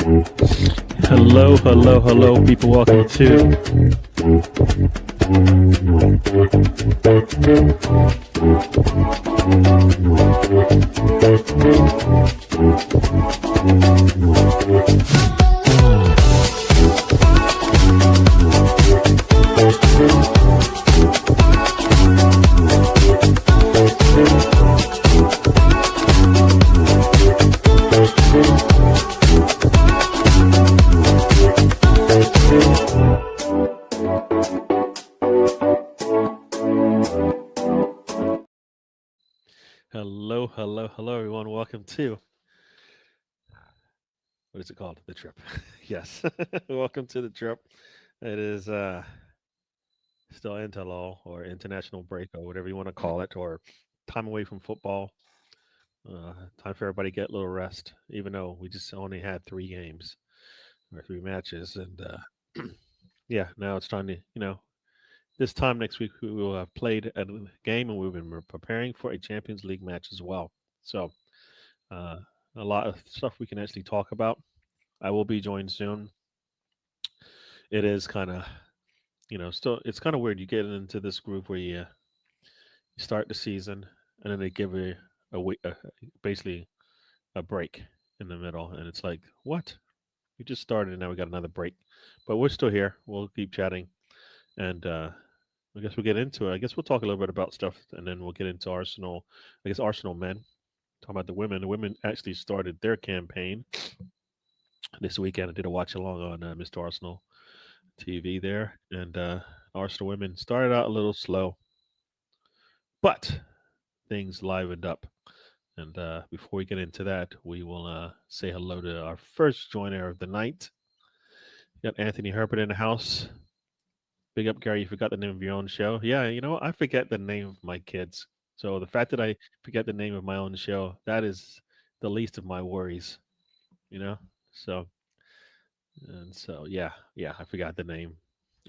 Hello, hello, hello, people. Welcome to hello, everyone. Welcome to what is it called? The trip. Yes, welcome to the trip. It is still Interlull or international break or whatever you want to call it, or time away from football. Time for everybody to get a little rest, even though we just only had 3 games or 3 matches, and yeah, now it's time to this time next week we will have played a game and we've been preparing for a Champions League match as well. So uh, a lot of stuff we can actually talk about. I will be joined soon. It is kind of still it's kind of weird. You get into this group where you start the season and then they give you basically a break in the middle, and it's like what? We just started and now we got another break, but we're still here. We'll keep chatting, and I guess we'll get into it. I guess we'll talk a little bit about stuff, and then we'll get into Arsenal. I guess Arsenal men. Talk about the women. The women actually started their campaign this weekend. I did a watch along on Mr. Arsenal TV there, and Arsenal women started out a little slow, but things livened up. And before we get into that, we will say hello to our first joiner of the night. We got Anthony Herbert in the house. Big up, Gary. You forgot the name of your own show. Yeah, I forget the name of my kids. So the fact that I forget the name of my own show, that is the least of my worries, you know? So, and so, yeah, I forgot the name.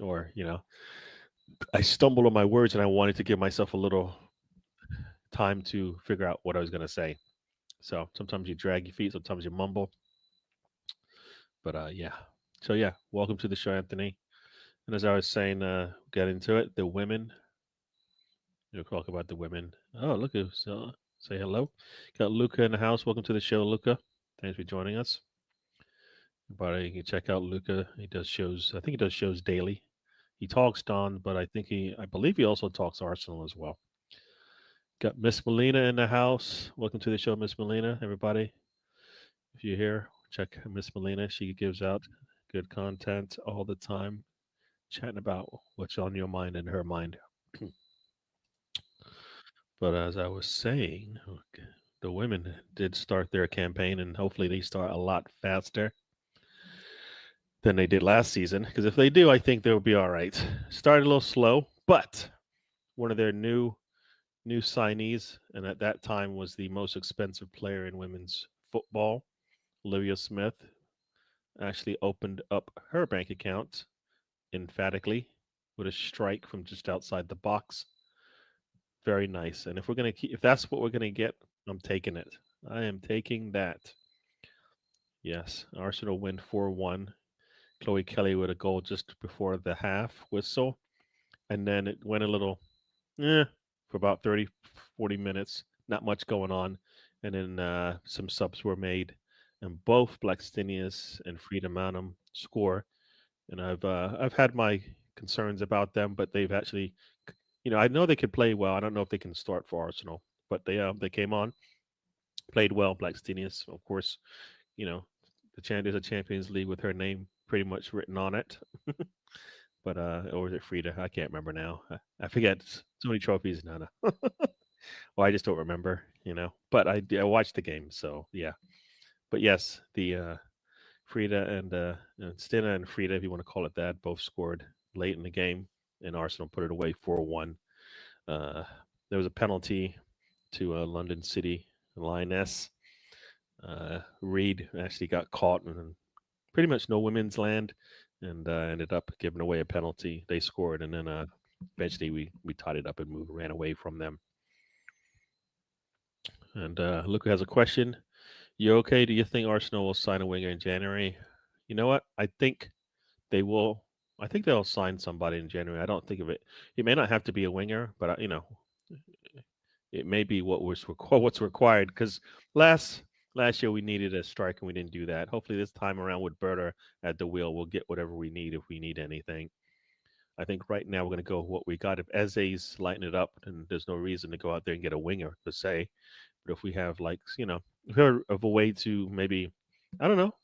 Or, I stumbled on my words and I wanted to give myself a little time to figure out what I was going to say. So sometimes you drag your feet, sometimes you mumble. But yeah. So, yeah, welcome to the show, Anthony. And as I was saying, get into it. The women, we'll talk about the women. Oh, look who's say hello. Got Luca in the house. Welcome to the show, Luca. Thanks for joining us. But you can check out Luca. He does shows. I think he does shows daily. He talks Don, but I believe he also talks Arsenal as well. Got Miss Melina in the house. Welcome to the show, Miss Melina. Everybody, if you're here, check Miss Melina. She gives out good content all the time, chatting about what's on your mind and her mind. But as I was saying, the women did start their campaign, and hopefully they start a lot faster than they did last season. Because if they do, I think they'll be all right. Started a little slow, but one of their new signees, and at that time was the most expensive player in women's football, Olivia Smith, actually opened up her bank account emphatically with a strike from just outside the box. Very nice. And if that's what we're gonna get, I'm taking it. I am taking that. Yes, Arsenal win 4-1. Chloe Kelly with a goal just before the half whistle, and then it went a little, for about 30, 40 minutes. Not much going on, and then some subs were made, and both Blackstenius and Frida Manum score. And I've had my concerns about them, but they've actually, I know they could play well. I don't know if they can start for Arsenal, but they came on, played well. Blackstenius, of course, you know, there's a Champions League with her name pretty much written on it. But or is it Frida? I can't remember now. I forget. So many trophies now. Well, I just don't remember, But I watched the game, so yeah. But yes, the Frida and Stina and Frida, if you want to call it that, both scored late in the game, and Arsenal put it away 4-1. There was a penalty to London City Lioness. Reed actually got caught in pretty much no women's land, and ended up giving away a penalty. They scored, and then eventually we tied it up and ran away from them. And Luca has a question. You okay? Do you think Arsenal will sign a winger in January? You know what? I think they will. I think they'll sign somebody in January. I don't think of it. It may not have to be a winger, but it may be what's required. Because last last year we needed a striker and we didn't do that. Hopefully this time around with Berta at the wheel, we'll get whatever we need if we need anything. I think right now we're going to go with what we got. If Eze's lighting it up, then there's no reason to go out there and get a winger per se. But if we have like if we have a way to maybe, I don't know,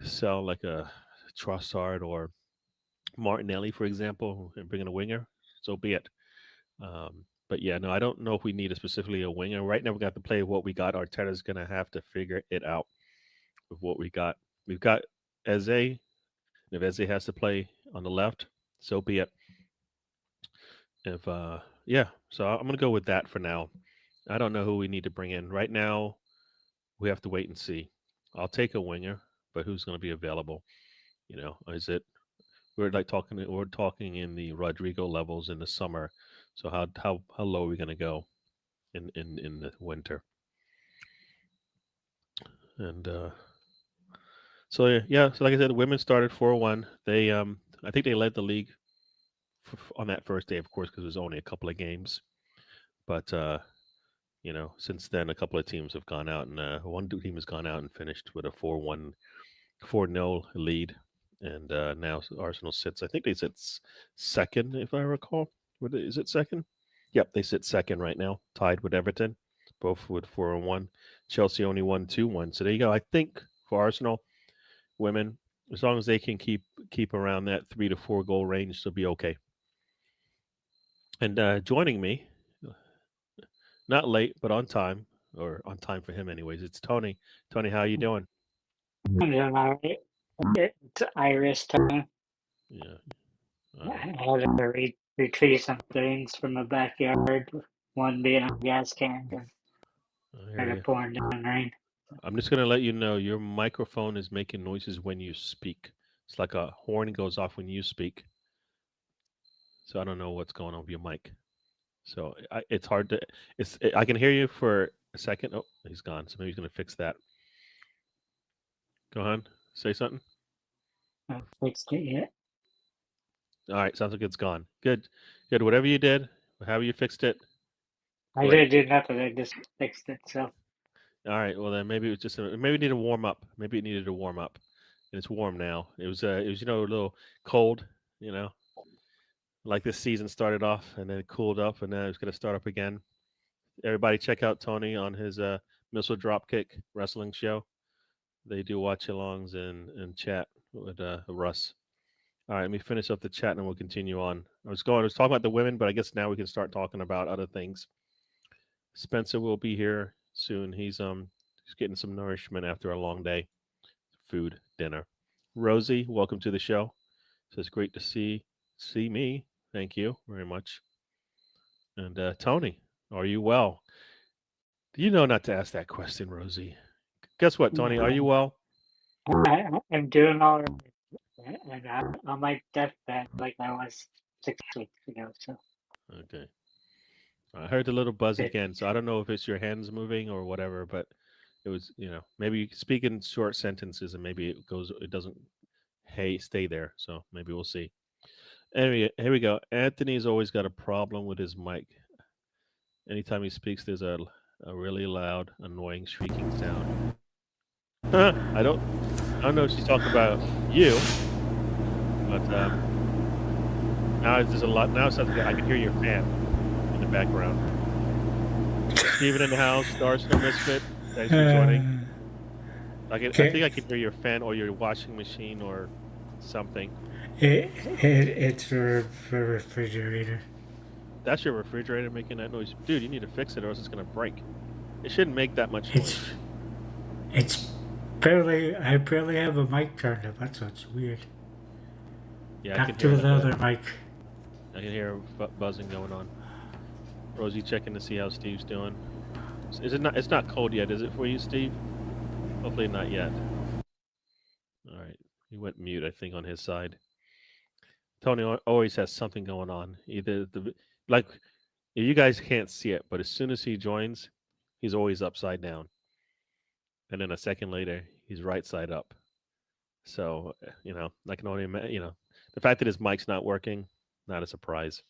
sell like a Trossard or Martinelli, for example, and bring in a winger, so be it. But yeah, no, I don't know if we need specifically a winger. Right now, we got to play what we got. Arteta's going to have to figure it out with what we got. We've got Eze, and if Eze has to play on the left, so be it. If Yeah, so I'm going to go with that for now. I don't know who we need to bring in right now. We have to wait and see. I'll take a winger, but who's going to be available? Is it we're talking in the Rodrigo levels in the summer. So how low are we going to go in the winter? And so yeah, so like I said, the women started 4-1. They I think they led the league on that first day, of course, because it was only a couple of games. But since then, a couple of teams have gone out, and one team has gone out and finished with a 4-1, 4-0 lead. And now Arsenal sits. I think they sit second, if I recall. Is it second? Yep, they sit second right now, tied with Everton, both with 4-1. Chelsea only won 2-1. So there you go. I think for Arsenal women, as long as they can keep around that 3 to 4 goal range, they'll be okay. And joining me, not late but on time, or on time for him anyways. It's Tony. Tony, how you doing? I'm doing all right. It's Iris time. Yeah. All I right. had to retrieve some things from the backyard. One being a gas can and I hear started you. pouring down rain. I'm just gonna let you know your microphone is making noises when you speak. It's like a horn goes off when you speak. So I don't know what's going on with your mic. So it's hard to. I can hear you for a second. Oh, he's gone. So maybe he's gonna fix that. Go on. Say something. I fixed it yet. All right. Sounds like it's gone. Good. Good. Whatever you did, however you fixed it, I great. didn't do nothing. I just fixed it. So All right. Well, then maybe it was just maybe it needed to warm up. Maybe it needed to warm up, and it's warm now. It was a little cold. You know, like this season started off and then it cooled up, and then it's gonna start up again. Everybody, check out Tony on his missile dropkick wrestling show. They do watch alongs and chat with Russ. All right, let me finish up the chat and we'll continue on. I was talking about the women, but I guess now we can start talking about other things. Spencer will be here soon. He's getting some nourishment after a long day. Food, dinner. Rosie, welcome to the show. Says great to see me. Thank you very much. And Tony, are you well? You know not to ask that question, Rosie. Guess what, Tony? Are you well? I'm doing all right. And I'm on my deathbed like I was 6 weeks ago. So Okay. I heard the little buzz it, again, so I don't know if it's your hands moving or whatever, but it was, maybe you speak in short sentences and maybe it doesn't, hey, stay there. So maybe we'll see. Anyway, here we go. Anthony's always got a problem with his mic. Anytime he speaks, there's a really loud, annoying, shrieking sound. I don't know if she's talking about you, but now there's a lot. Now it sounds like I can hear your fan in the background. Steven in the house, the Arsenal Misfit. Thanks for joining. I think I can hear your fan or your washing machine or something. it's for refrigerator. That's your refrigerator making that noise, dude. You need to fix it, or else it's gonna break. It shouldn't make that much It's noise. it's barely. I barely have a mic turned up. That's what's weird. Yeah, I can Back hear to that. the other mic. I can hear buzzing going on. Rosie checking to see how Steve's doing. Is it not? It's not cold yet, is it for you, Steve? Hopefully not yet. All right, he went mute, I think, on his side. Tony always has something going on. Either like you guys can't see it, but as soon as he joins, he's always upside down. and then a second later he's right side up. So I can only imagine. The fact that his mic's not working, not a surprise.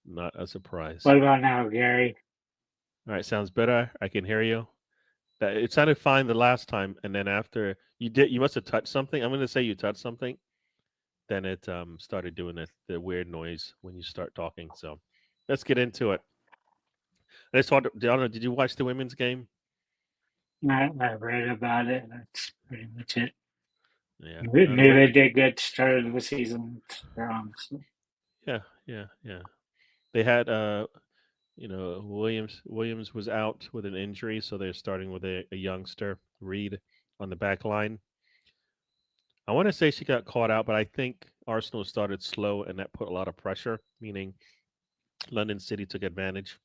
Not a surprise. What about now, Gary? All right, sounds better. I can hear you. That it sounded fine the last time, and then after you must have touched something. I'm going to say you touched something. Then it started doing the weird noise when you start talking. So let's get into it. I just thought, I don't know, did you watch the women's game? I read about it. That's pretty much it. Yeah, the Knew they women. did good. Started the season strong. So. Yeah, yeah, yeah. They had Williams was out with an injury, so they're starting with a youngster, Reed, on the back line. I want to say she got caught out, but I think Arsenal started slow, and that put a lot of pressure. Meaning, London City took advantage,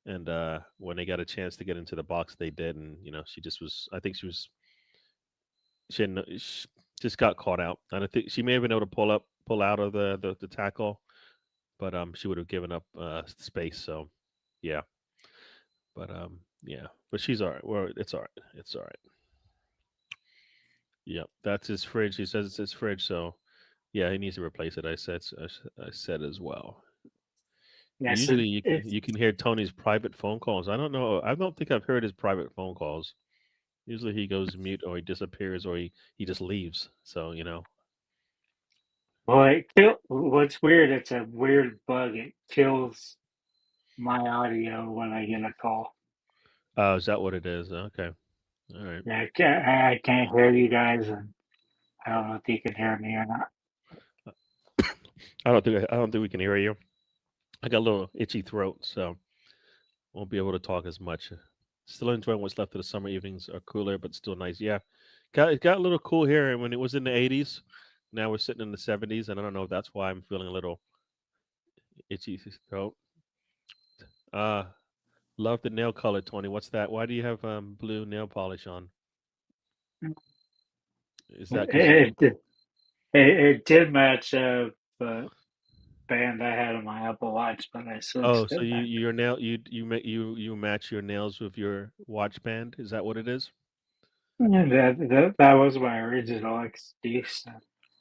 and when they got a chance to get into the box, they did. And she just was. I think she was. She just got caught out. And I think she may have been able to pull out of the tackle, but she would have given up space. So, yeah. But yeah. But she's all right. Well, it's all right. It's all right. Yep, that's his fridge. He says it's his fridge, so yeah, he needs to replace it. I said as well. Yes, Usually, it's you can hear Tony's private phone calls. I don't know. I don't think I've heard his private phone calls. Usually, he goes mute or he disappears or he just leaves. So boy. What's weird? It's a weird bug. It kills my audio when I get a call. Oh, is that what it is? Okay, all right. Yeah, I can't hear you guys, and I don't know if you can hear me or not. I don't think we can hear you. I got a little itchy throat, so won't be able to talk as much. Still enjoying what's left of the summer evenings are cooler, but still nice. Yeah, it got a little cool here when it was in the 80s. Now we're sitting in the 70s, and I don't know if that's why I'm feeling a little itchy throat. Uh, love the nail color, Tony. What's that? Why do you have blue nail polish on? Is that because you? It did match the band I had on my Apple Watch, but I Oh, switched so it back. your nail you match your nails with your watch band? Is that what it is? And that was my original excuse.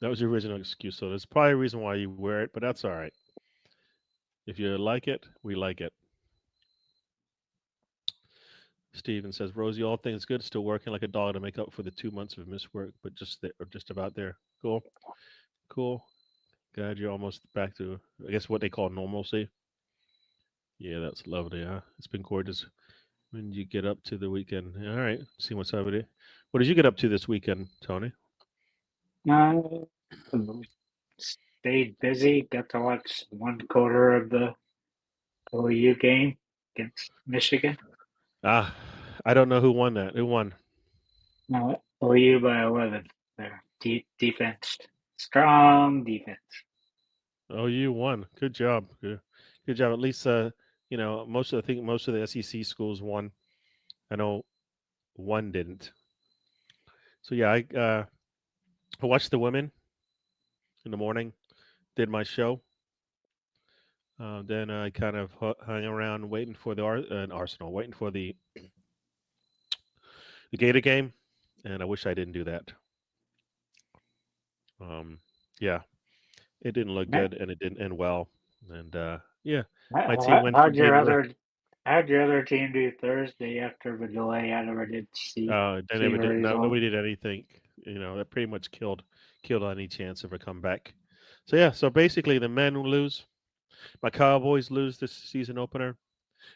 That was your original excuse. So there's probably a reason why you wear it, but that's all right. If you like it, we like it. Steven says, Rosie, all things good, still working like a dog to make up for the 2 months of missed work, but just about there. Cool, cool. Glad you're almost back to, I guess, what they call normalcy. Yeah, that's lovely. Huh? It's been gorgeous. When did you get up to the weekend? All right, see what's up with it. What did you get up to this weekend, Tony? Uh, Stayed busy. Got to watch one quarter of the OU game against Michigan. Ah, I don't know who won that. Who won? OU by 11. Their defense, strong defense. Oh, you won. Good job. Good job. At least, I think most of the SEC schools won. I know one didn't. So yeah, I watched the women in the morning. Did my show. Then I kind of hung around waiting for the Arsenal, waiting for the Gator game, and I wish I didn't do that. Um, yeah, it didn't look good, and it didn't end well. And yeah, my team went How'd from your being other how'd your other team do Thursday after the delay? I never did they see never the did. No, result. nobody did anything. That pretty much killed any chance of a comeback. So yeah, so basically the men lose. My Cowboys lose this season opener.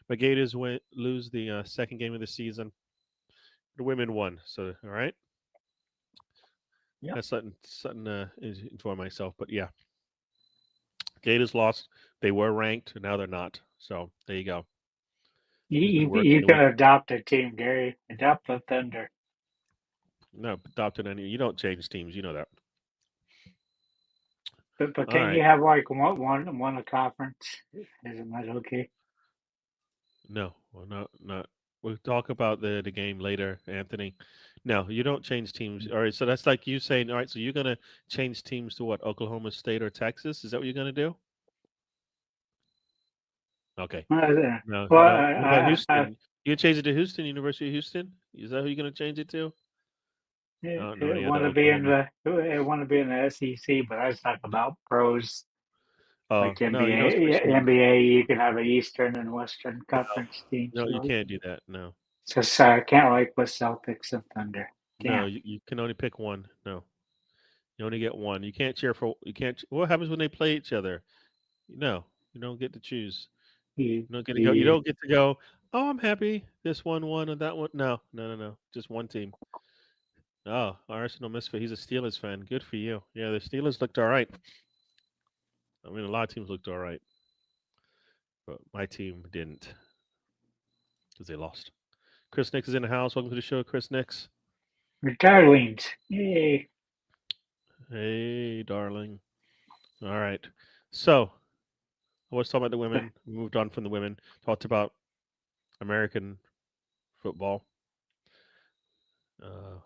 My Gators lose the second game of the season. The women won. So all right, Yep. that's something enjoy myself. But yeah, Gators lost. They were ranked, and now they're not. So there you go. It's been working. You can adopt a team, Gary. Adopt the Thunder. No adopted any. You don't change teams. You know that. But All can you right. have like one a conference? Isn't that okay? No, well, not. We'll talk about the game later, Anthony. No, you don't change teams. All right, so that's like you saying, all right, so you're gonna change teams to what? Oklahoma State or Texas? Is that what you're gonna do? Okay. Uh, No, well, no. What about Houston? You gonna change it to Houston, University of Houston? Is that who you're gonna change it to? I don't know It any other want to be in Oklahoma. it want to be in the SEC, but I was talking about pros like No, you know, NBA. especially NBA, you can have an Eastern and Western Conference team, no, you so can't do that. No, it's just can't like with Celtics and Thunder. no, Damn. you can only pick one. No, you only get one. You can't cheer for. You can't. What happens when they play each other? No, you don't get to choose. You, You don't get to go. You you, don't get to go. Oh, I'm happy. This one won and that one. No, no, no, no. Just one team. Oh, Arsenal misfit. He's a Steelers fan. Good for you. Yeah, the Steelers looked all right. I mean, a lot of teams looked all right, but my team didn't because they lost. Chris Nix is in the house. Welcome to the show, Chris Nix. your darlings. Yay. Hey, darling. All right. So I was talking about the women. We moved on from the women. Talked about American football. Uh,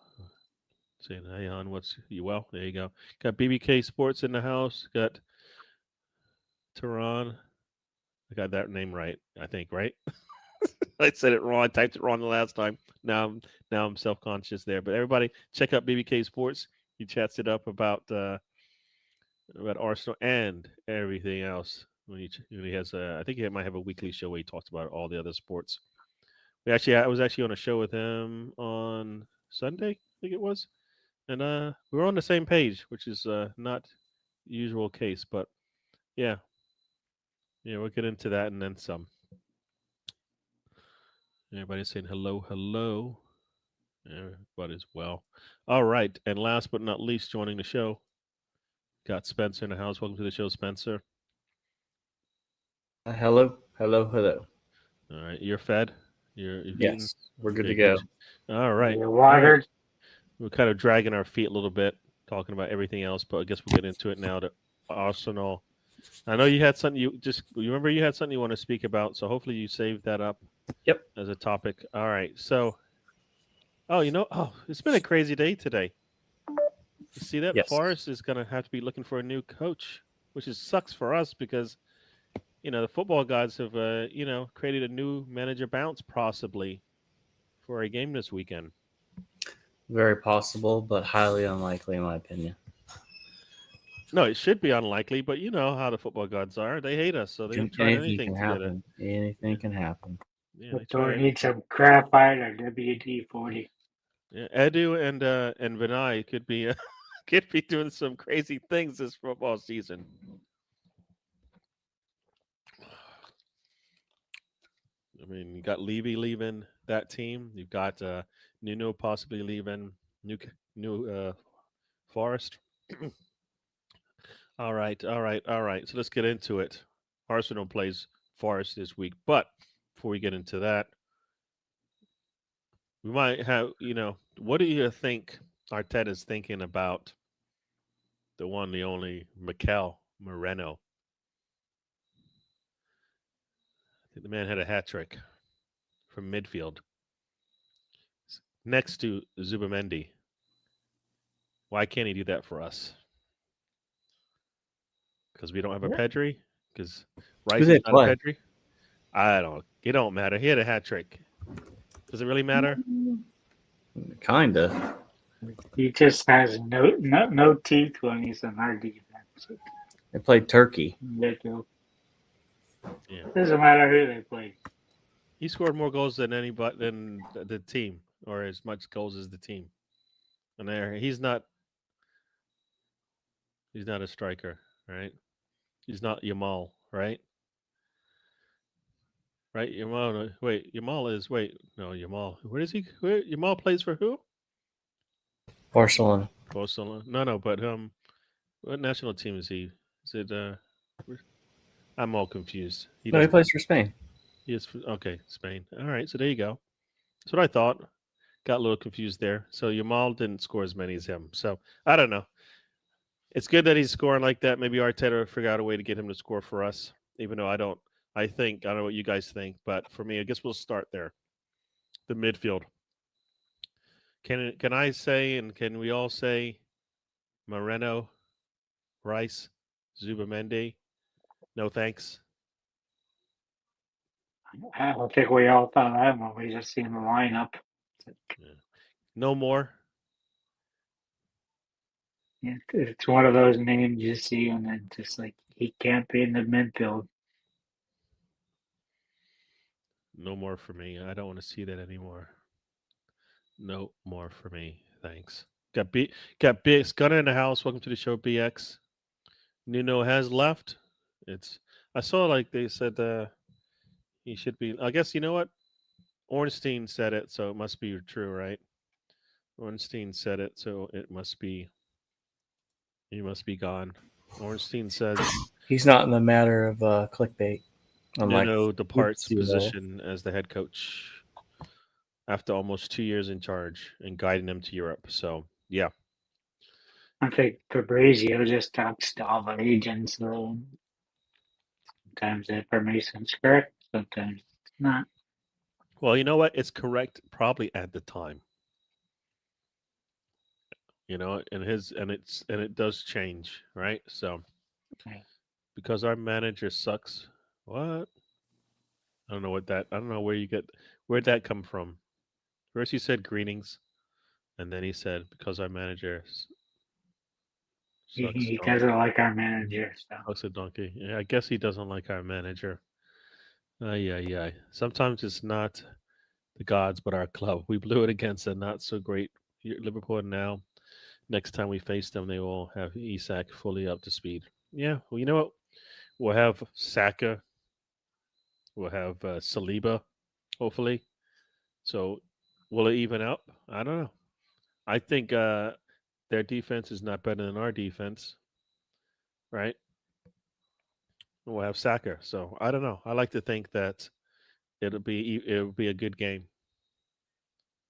saying, hey, hon, what's you well? There you go. Got BBK Sports in the house. Got Tehran. I got that name right, I think, right? I said it wrong. I typed it wrong the last time. Now I'm self conscious there. But everybody, check out BBK Sports. He chats it up about Arsenal and everything else. When he has, I think he might have a weekly show where he talks about all the other sports. I was actually on a show with him on Sunday, I think it was, and we were on the same page, which is not usual case. But yeah, yeah, we'll get into that and then some. Everybody's saying hello, hello. Everybody's well. All right, and last but not least, joining the show, got Spencer in the house. Welcome to the show, Spencer. Hello, hello, hello. All right, you're fed. You've eaten. Yes, we're good Okay, to good. go. All right, You're all right. watered. We're kind of dragging our feet a little bit, talking about everything else, but I guess we'll get into it now. To Arsenal. I know you had something you remember you had something you want to speak about, so hopefully you saved that up Yep. as a topic. All right, so it's been a crazy day today. You see that Yes. Forrest is going to have to be looking for a new coach, which sucks for us because the football gods have created a new manager bounce possibly for a game this weekend. Very possible, but highly unlikely in my opinion. No, it should be unlikely, but you know how the football gods are. They hate us, so they try Anything anything can to get it. happen. Anything can happen. Yeah, But they do try we need anything. some graphite or WD-40? Yeah, Edu and Vinay could be could be doing some crazy things this football season. I mean, you got Levy leaving that team. You've got Nuno possibly leaving. New Forest. All right, all right, all right. So let's get into it. Arsenal plays Forest this week, but before we get into that, we might have what do you think Arteta's thinking about the one, the only Mikel Moreno? I think the man had a hat trick from midfield next to Zubamendi. Why can't he do that for us? Because we don't have a Pedri? Because Who Rice they is not a play? Pedri? I don't. It don't matter. He had a hat trick. Does it really matter? Kinda. He just has no teeth when he's in our defense. They played Turkey. Ridiculous. Yeah. Doesn't matter who they play. He scored more goals than anybody than the team, or as much goals as the team. And there, he's not. He's not a striker, right? He's not Yamal, right? Right, Yamal. Wait, Yamal is. Wait, no, Yamal. Where is he? Where Yamal plays for who? Barcelona. Barcelona. No, but what national team is he? Is it? I'm all confused. He No, he doesn't. plays for Spain. He is okay. Spain. All right, so there you go. That's what I thought. Got a little confused there. So Yamal didn't score as many as him. So I don't know. It's good that he's scoring like that. Maybe Arteta figure out a way to get him to score for us. Even though I don't. I don't know what you guys think, but for me, I guess we'll start there. The midfield. Can I say and can we all say Moreno, Rice, Zubamendi? No thanks. I don't think we all thought that when we just seen the lineup. No more. Yeah, it's one of those names you see, and then just like he can't be in the midfield. No more for me. I don't want to see that anymore. No more for me. Thanks. Got BX Gunner in the house. Welcome to the show, BX. Nuno has left. It's I saw like they said he should be. I guess you know what? Ornstein said it, so it must be true, right? Ornstein said it, so it must be. He must be gone. Ornstein says He's not in the matter of clickbait. Unlike Nuno departs Oopsie, though. position as the head coach after almost 2 years in charge and guiding them to Europe. So yeah, I think Fabrizio just talks to all the agents, though. Sometimes the information's correct, sometimes it's not. well, you know what? It's correct probably at the time. And it does change, right? So Right. because our manager sucks, what? I don't know what that. I don't know where'd that come from. First he said greetings, and then he said because our manager sucks. He doesn't like our manager, so Sucks a donkey. Yeah, I guess he doesn't like our manager. Yeah. Sometimes it's not the gods, but our club. We blew it against a not so great Liverpool now. Next time we face them, they will have Isak fully up to speed. Yeah, well, you know what? We'll have Saka. We'll have Saliba, hopefully. So will it even out? I don't know. I think their defense is not better than our defense, right? We'll have Saka. So I don't know. I like to think that it'll be a good game.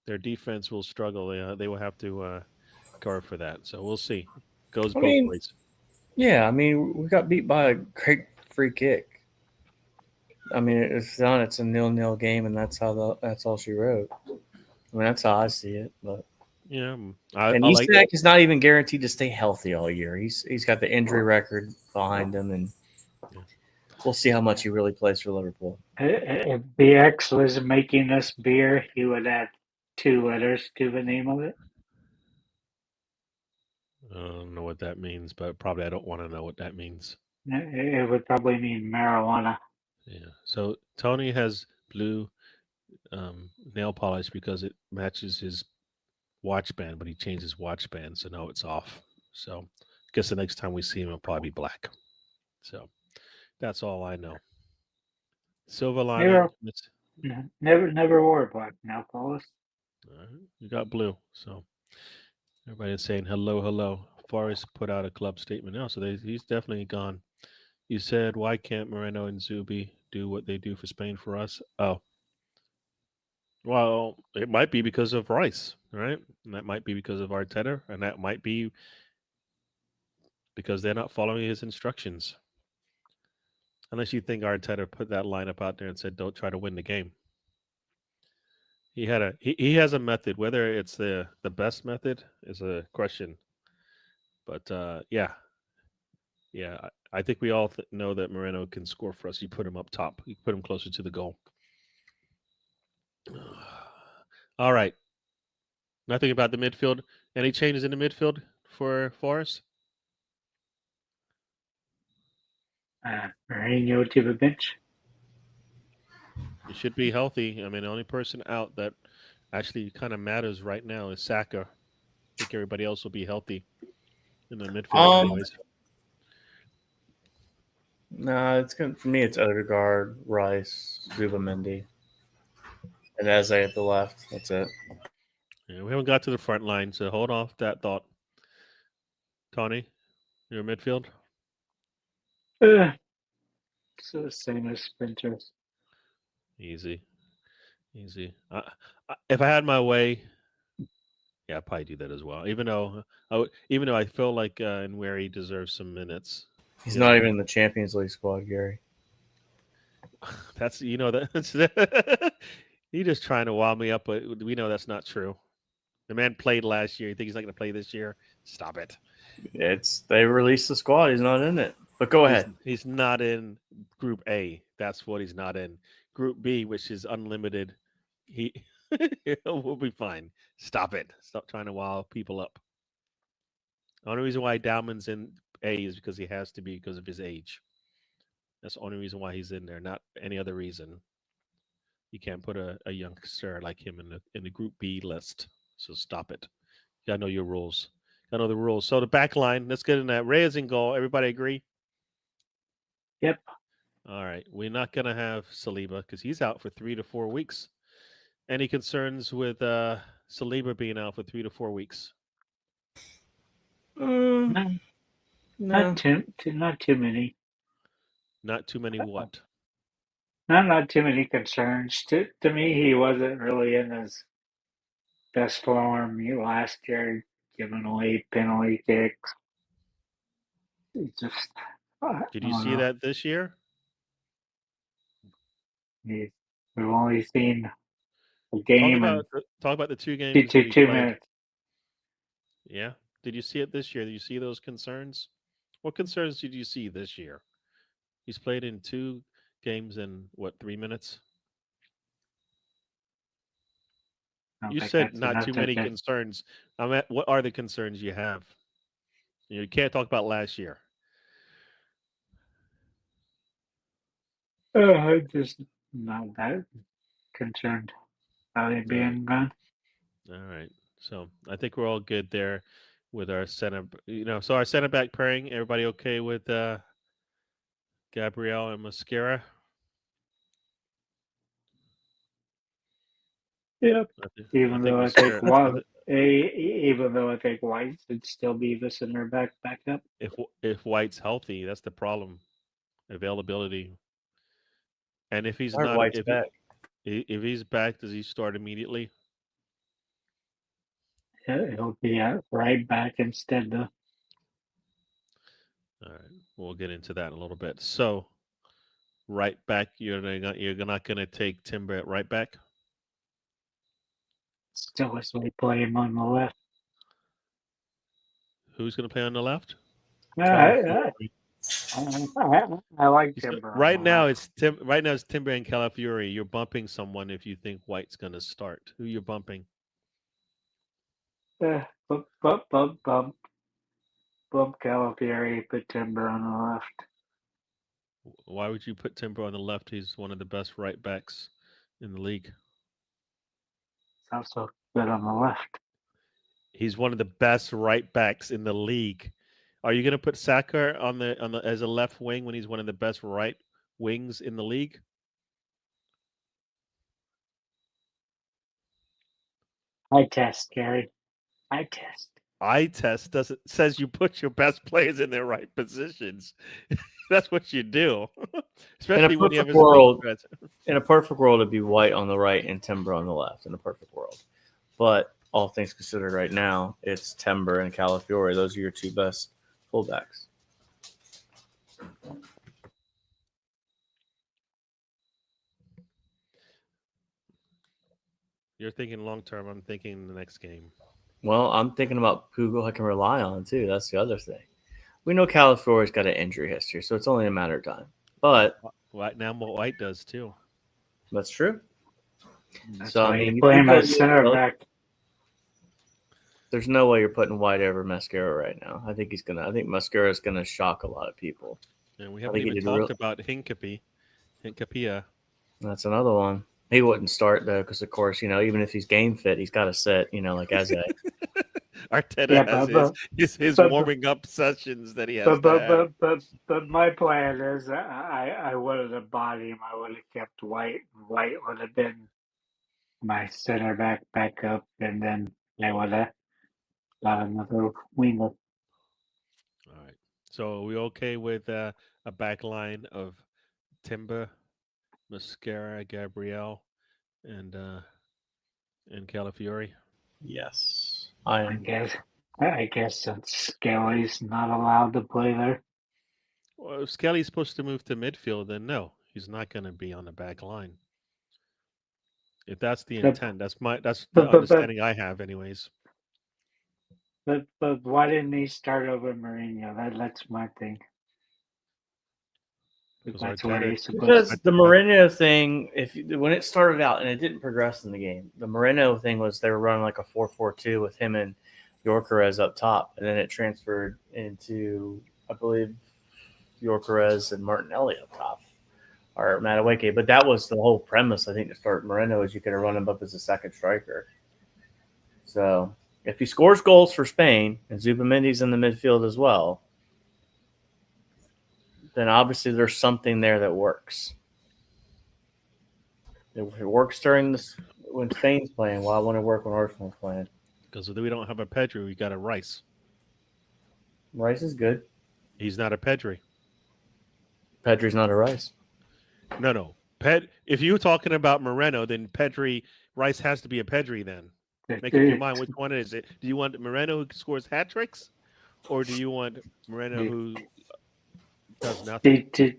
Their defense will struggle. They will have to guard for that. So we'll see. Goes I both mean, ways. yeah, I mean, we got beat by a great free kick. I mean, it's done. It's a 0-0 game, and that's all she wrote. I mean, that's how I see it. But Yeah, and I like. Isak is not even guaranteed to stay healthy all year. He's got the injury record behind him, and Yeah. we'll see how much he really plays for Liverpool. if BX was making this beer, he would add 2 letters to the name of it. I don't know what that means, but probably I don't want to know what that means. It would probably mean marijuana. Yeah. So Tony has blue nail polish because it matches his watch band, but he changed his watch band, so now it's off. So I guess the next time we see him, it'll probably be black. So that's all I know. Silver lining. Never wore black nail polish. You got blue. So everybody's saying hello. Forrest put out a club statement now, so he's definitely gone. You said, why can't Moreno and Zubi do what they do for Spain for us? Oh, well, it might be because of Rice, right? And that might be because of Arteta, and that might be because they're not following his instructions. Unless you think Arteta put that lineup out there and said, "Don't try to win the game." He has a method. Whether it's the best method is a question. But yeah, I think we all know that Moreno can score for us. You put him up top. You put him closer to the goal. All right. Nothing about the midfield. Any changes in the midfield for Forest? Mourinho to the bench. He should be healthy. I mean, the only person out that actually kind of matters right now is Saka. I think everybody else will be healthy in the midfield, anyways. No, it's good for me. It's Odegaard, Rice, Zubamendi, and Eze at the left. That's it. Yeah, we haven't got to the front line, so hold off that thought. Tony, your midfield? So the same as sprinters. Easy. If I had my way, yeah, I'd probably do that as well. Even though I feel like Nweri deserves some minutes. He's not even in the Champions League squad, Gary. That's that's he just trying to wild me up, but we know that's not true. The man played last year. You think he's not going to play this year? Stop it. They released the squad. He's not in it. But go ahead. He's not in Group A. That's what he's not in. Group B, which is unlimited. We'll be fine. Stop it. Stop trying to wow people up. The only reason why Dowman's in A is because he has to be because of his age. That's the only reason why he's in there, not any other reason. You can't put a youngster like him in the Group B list. So stop it. You gotta know your rules. You gotta know the rules. So the back line, let's get in that. Reyes in goal. Everybody agree? Yep. All right. We're not gonna have Saliba because he's out for 3 to 4 weeks. Any concerns with Saliba being out for 3 to 4 weeks? No. Not too many. Not too many what? Not too many concerns. To me, he wasn't really in his best form last year, giving away penalty kicks. It's just, I Did you don't see know. that this year? We've only seen a Talk game about and talk about the 2 games that he 2 played. minutes. Yeah. Did you see it this year? Did you see those concerns? What concerns did you see this year? He's played in 2 games in what, 3 minutes? I don't You think said that's not enough too to many just. concerns. I'm at, what are the concerns you have? You can't talk about last year. I'm just not that concerned about it All right. being gone. All right. So I think we're all good there with our center. So our center back pairing. Everybody okay with Gabrielle and Mascara? Yep. I Even think though I think Mascara. even though I think White should still be the center backup. If White's healthy, that's the problem. Availability. And if he's Our not, White's back. if he's back, does he start immediately? He'll be right back instead of. All right, we'll get into that in a little bit. So, right back, you're not going to take Timber at right back. Still as we play him on the left. Who's going to play on the left? I like Timber. Right now, it's Timber and Calafiori. You're bumping someone if you think White's going to start. Who you're bumping? Bump Calafiori, put Timber on the left. Why would you put Timber on the left? He's one of the best right backs in the league. It's also good on the left. He's one of the best right backs in the league. Are you going to put Saka on the as a left wing when he's one of the best right wings in the league? Eye test, Gary. Eye test. Eye test says you put your best players in their right positions. That's what you do, especially when you have a world. In a perfect world, it'd be White on the right and Timber on the left. In a perfect world, but all things considered, right now it's Timber and Calafiori. Those are your two best fullbacks. You're thinking long term. I'm thinking the next game. Well, I'm thinking about who I can rely on too. That's the other thing. We know Calafiori's got an injury history, so it's only a matter of time. But right now, White does too. That's true. That's so I mean, you play him as center back. There's no way you're putting White over Mascara right now. I think Mascara is gonna shock a lot of people. And we haven't even talked about Hincapie. That's another one. He wouldn't start though, because of course, even if he's game fit, he's got to sit. Like as a Arteta has his warming up sessions that he has. But my plan is I wouldn't have bought him. I would have kept White. White would have been my center backup, and then I would have got another winger. All right. So are we okay with a back line of Timber, Mascara, Gabrielle, and Calafiori? Yes, I guess since Skelly's not allowed to play there. Well, if Skelly's supposed to move to midfield, then no, he's not going to be on the back line. If that's the intent, that's the understanding I have, anyways. But why didn't he start over Mourinho? That's my thing. That's where he's supposed Because to. the Moreno thing, when it started out and it didn't progress in the game, the Moreno thing was they were running like a 4-4-2 with him and Yorkerez up top, and then it transferred into, I believe, Yorkerez and Martinelli up top, or Madueke. But that was the whole premise, I think, to start Moreno, is you could have run him up as a second striker. So if he scores goals for Spain and Zubamendi's in the midfield as well, then obviously there's something there that works. If it works during this when Spain's playing, why wouldn't it work when Arsenal's playing? Because we don't have a Pedri, we got a Rice. Rice is good. He's not a Pedri. Pedri's not a Rice. No. If you're talking about Moreno, then Rice has to be a Pedri then. Make up your mind. Which one is it? Do you want Moreno who scores hat tricks? Or do you want Moreno who does nothing? Do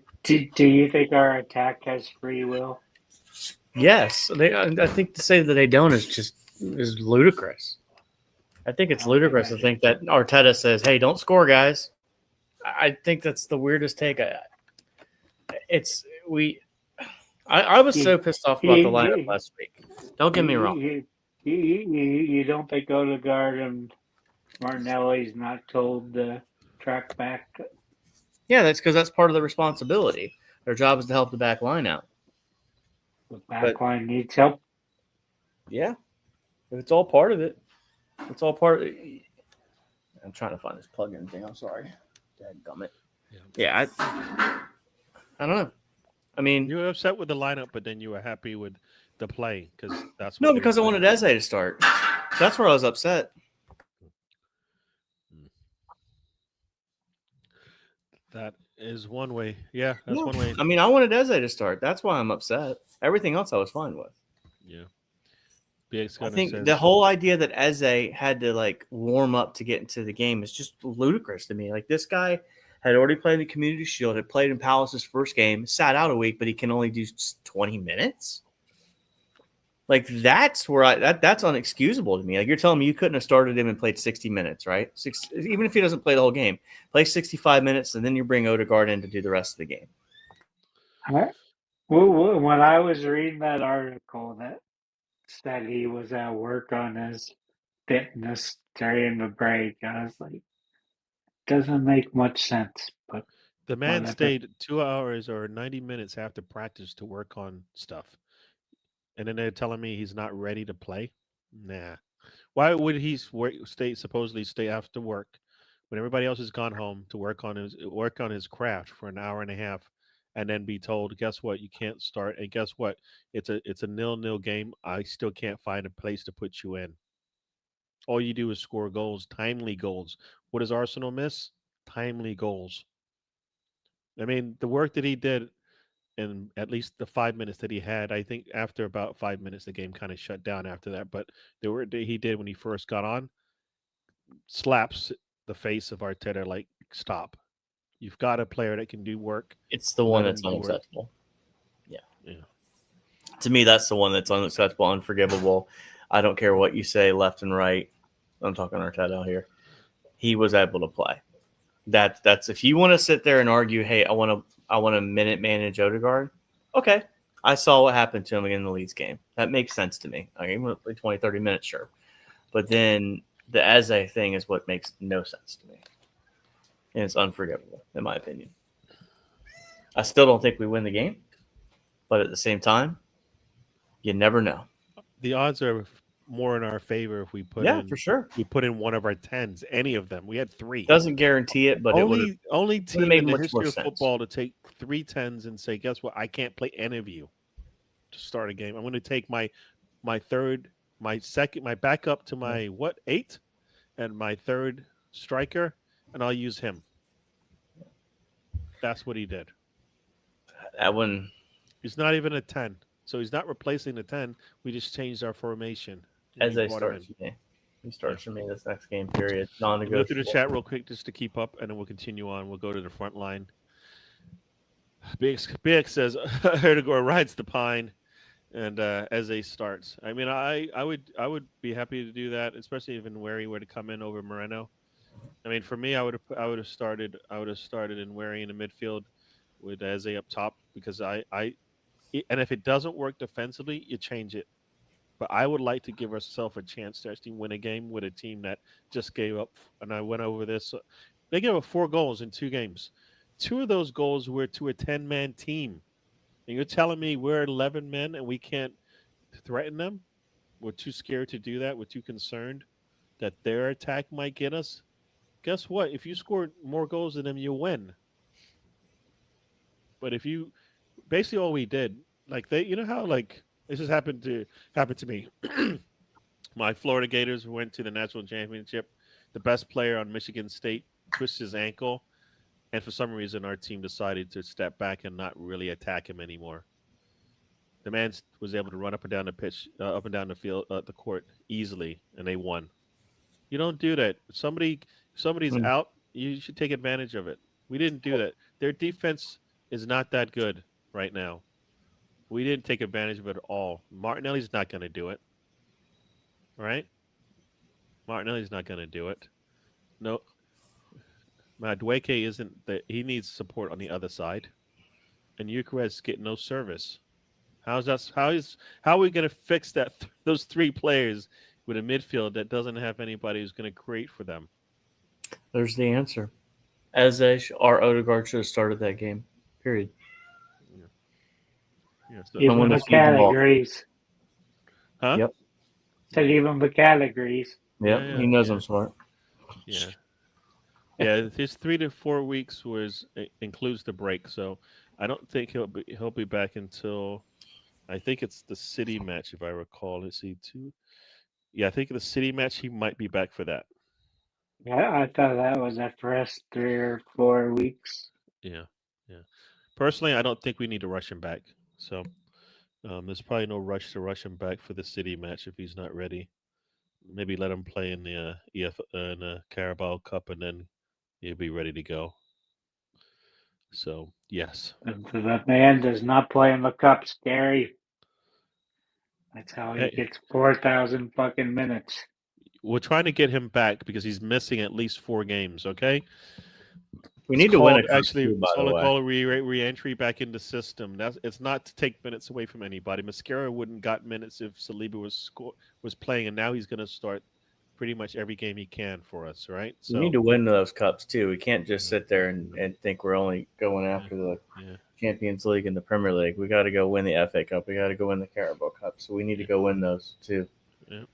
you think our attack has free will? Yes. I think to say that they don't is ludicrous. I think it's ludicrous to think that Arteta says, hey, don't score, guys. I think that's the weirdest take. I was so pissed off about the lineup last week. Don't get me wrong. You don't think Odegaard and Martinelli's not told to track back? Yeah, that's because that's part of the responsibility. Their job is to help the back line out. The back line needs help. Yeah, if it's all part of it. It's all part of it. I'm trying to find this plug-in thing. I'm sorry. Dadgummit. Yeah, I don't know. I mean, you were upset with the lineup, but then you were happy with the play because that's no, because I wanted Eze to start. That's where I was upset. That is one way. Yeah, that's one way. I mean, I wanted Eze to start. That's why I'm upset. Everything else I was fine with. Yeah. I think the whole idea that Eze had to like warm up to get into the game is just ludicrous to me. Like, this guy had already played in the Community Shield, had played in Palace's first game, sat out a week, but he can only do 20 minutes. Like, that's where that's unexcusable to me. Like, you're telling me you couldn't have started him and played 60 minutes, right? Even if he doesn't play the whole game, play 65 minutes, and then you bring Odegaard in to do the rest of the game. When I was reading that article that said he was at work on his fitness during the break, I was like, doesn't make much sense. But the man stayed 2 hours or 90 minutes after practice to work on stuff. And then they're telling me he's not ready to play? Nah. Why would he supposedly stay after work when everybody else has gone home to work on his craft for an hour and a half and then be told, guess what, you can't start, and guess what? It's a 0-0 game. I still can't find a place to put you in. All you do is score goals, timely goals. What does Arsenal miss? Timely goals. I mean, the work that he did in at least the 5 minutes that he had, I think after about 5 minutes, the game kind of shut down after that. But the work that he did when he first got on slaps the face of Arteta like, stop. You've got a player that can do work. It's the one that's unacceptable. Yeah. To me, that's the one that's unacceptable, unforgivable. I don't care what you say left and right. I'm talking Arteta here. He was able to play. That's if you want to sit there and argue, hey, I want to minute manage Odegaard. Okay. I saw what happened to him in the Leeds game. That makes sense to me. I mean, 20, 30 minutes, sure. But then the Eze thing is what makes no sense to me. And it's unforgivable, in my opinion. I still don't think we win the game. But at the same time, you never know. The odds are more in our favor if we put in for sure. We put in one of our 10s, any of them. We had 3. Doesn't guarantee it, but only team in the history of football to take 3 10s and say, guess what? I can't play any of you to start a game. I'm going to take my third, my second, my backup to my 8, and my third striker, and I'll use him. That's what he did. That one. He's not even a 10. So he's not replacing the 10. We just changed our formation. As they start for me. He starts for me this next game, period. Non-negotiable. Go through the chat real quick just to keep up, and then we'll continue on. We'll go to the front line. Big says, Erdogan rides the pine, and Eze starts. I mean, I would be happy to do that, especially if Nweri were to come in over Moreno. I mean, for me, I would have started in Nweri in the midfield with Eze up top because and if it doesn't work defensively, you change it. But I would like to give ourselves a chance to actually win a game with a team that just gave up. And I went over this. They gave up 4 goals in 2 games. 2 of those goals were to a 10-man team. And you're telling me we're 11 men and we can't threaten them? We're too scared to do that. We're too concerned that their attack might get us. Guess what? If you score more goals than them, you win. But if you basically all we did, like you know how like this has happened to me. My Florida Gators went to the national championship. The best player on Michigan State twisted his ankle, and for some reason, our team decided to step back and not really attack him anymore. The man was able to run up and down the pitch, up and down the field, the court easily, and they won. You don't do that. Somebody's Mm. out. You should take advantage of it. We didn't do that. Their defense is not that good right now. We didn't take advantage of it at all. Martinelli's not going to do it, right? Martinelli's not going to do it. No, Madueke isn't that. He needs support on the other side, and Eucharist get no service. How's that? How are we going to fix that? Those 3 players with a midfield that doesn't have anybody who's going to create for them. There's the answer. Eze or Odegaard should have started that game. Period. Yeah, so, Even McCall agrees. huh? Yep. Said even McCall agrees. Yep. He knows I'm smart. Yeah. Yeah, his 3 to 4 weeks includes the break, so I don't think he'll be back until I think it's the City match if I recall. Let's see, 2. Yeah, I think the City match he might be back for that. Yeah, I thought that was the first 3 or 4 weeks. Yeah. Personally, I don't think we need to rush him back. So there's probably no rush to rush him back for the City match if he's not ready. Maybe let him play in the in the Carabao Cup and then he'll be ready to go. So yes, The man does not play in the cup, Scary. That's how he gets 4,000 fucking minutes. We're trying to get him back because he's missing at least 4 games. Okay. We need to win it. Actually, too, by the way. call a re-entry back in the system. It's not to take minutes away from anybody. Mascara wouldn't got minutes if Saliba was playing, and now he's going to start pretty much every game he can for us, right? So we need to win those cups too. We can't just sit there and think we're only going after the Champions League and the Premier League. We got to go win the FA Cup. We got to go win the Carabao Cup. So we need to go win those too. Yeah.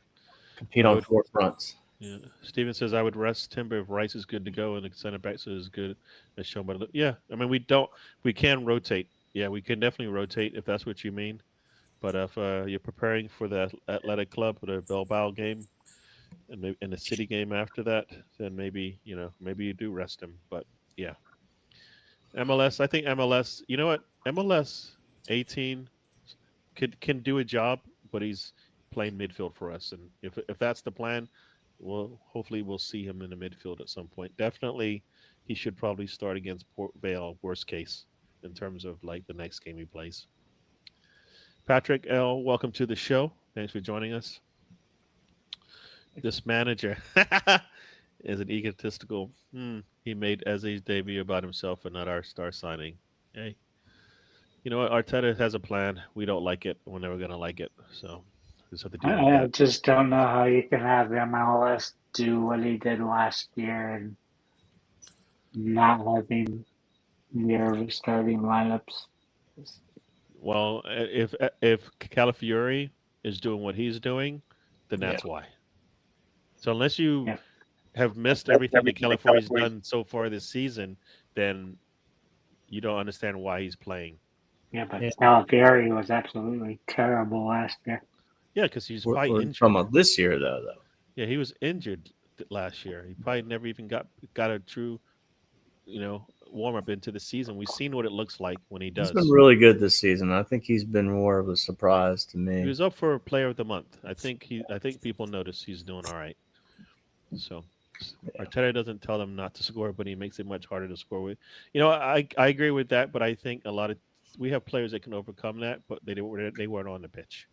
Compete on 4 fronts. Yeah. Steven says I would rest Timber if Rice is good to go and the center back is good as shown by the. Yeah, I mean we can rotate. Yeah, we can definitely rotate if that's what you mean. But if you're preparing for the Athletic Club or the Bilbao game, and maybe in the City game after that, then maybe you do rest him. But yeah, MLS. I think MLS. You know what? MLS 18 can do a job, but he's playing midfield for us, and if that's the plan. Well, hopefully we'll see him in the midfield at some point. Definitely, he should probably start against Port Vale, worst case, in terms of like the next game he plays. Patrick L., welcome to the show. Thanks for joining us. This manager is an egotistical. He made Eze's debut about himself and not our star signing. Hey, you know what? Arteta has a plan. We don't like it. We're never going to like it. So. I just don't know how you can have MLS do what he did last year and not having your starting lineups. Well, if Calafiori is doing what he's doing, then that's why. So unless you have missed everything that Calafiori's done so far this season, then you don't understand why he's playing. Yeah, but Calafiori was absolutely terrible last year. Yeah, because he's probably injured. From this year, though. Yeah, he was injured last year. He probably never even got a true, warm up into the season. We've seen what it looks like when he does. He's been really good this season. I think he's been more of a surprise to me. He was up for Player of the Month. I think people notice he's doing all right. So Arteta doesn't tell them not to score, but he makes it much harder to score with. I agree with that, but I think we have players that can overcome that, but they weren't on the pitch.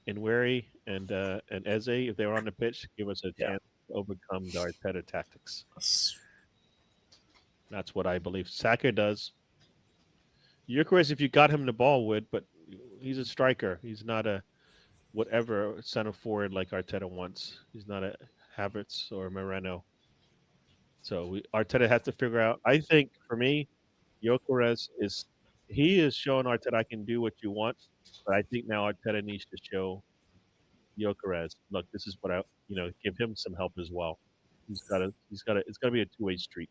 And Wary and Eze, if they were on the pitch, give us a chance to overcome the Arteta tactics. That's what I believe. Saka does. Gyökeres, if you got him the ball, would, but he's a striker. He's not a whatever center forward like Arteta wants. He's not a Havertz or Moreno. So Arteta has to figure out. I think for me, Gyökeres is showing Arteta I can do what you want, but I think now Arteta needs to show Gyökeres, look, this is what give him some help as well. It's got to be a two-way street.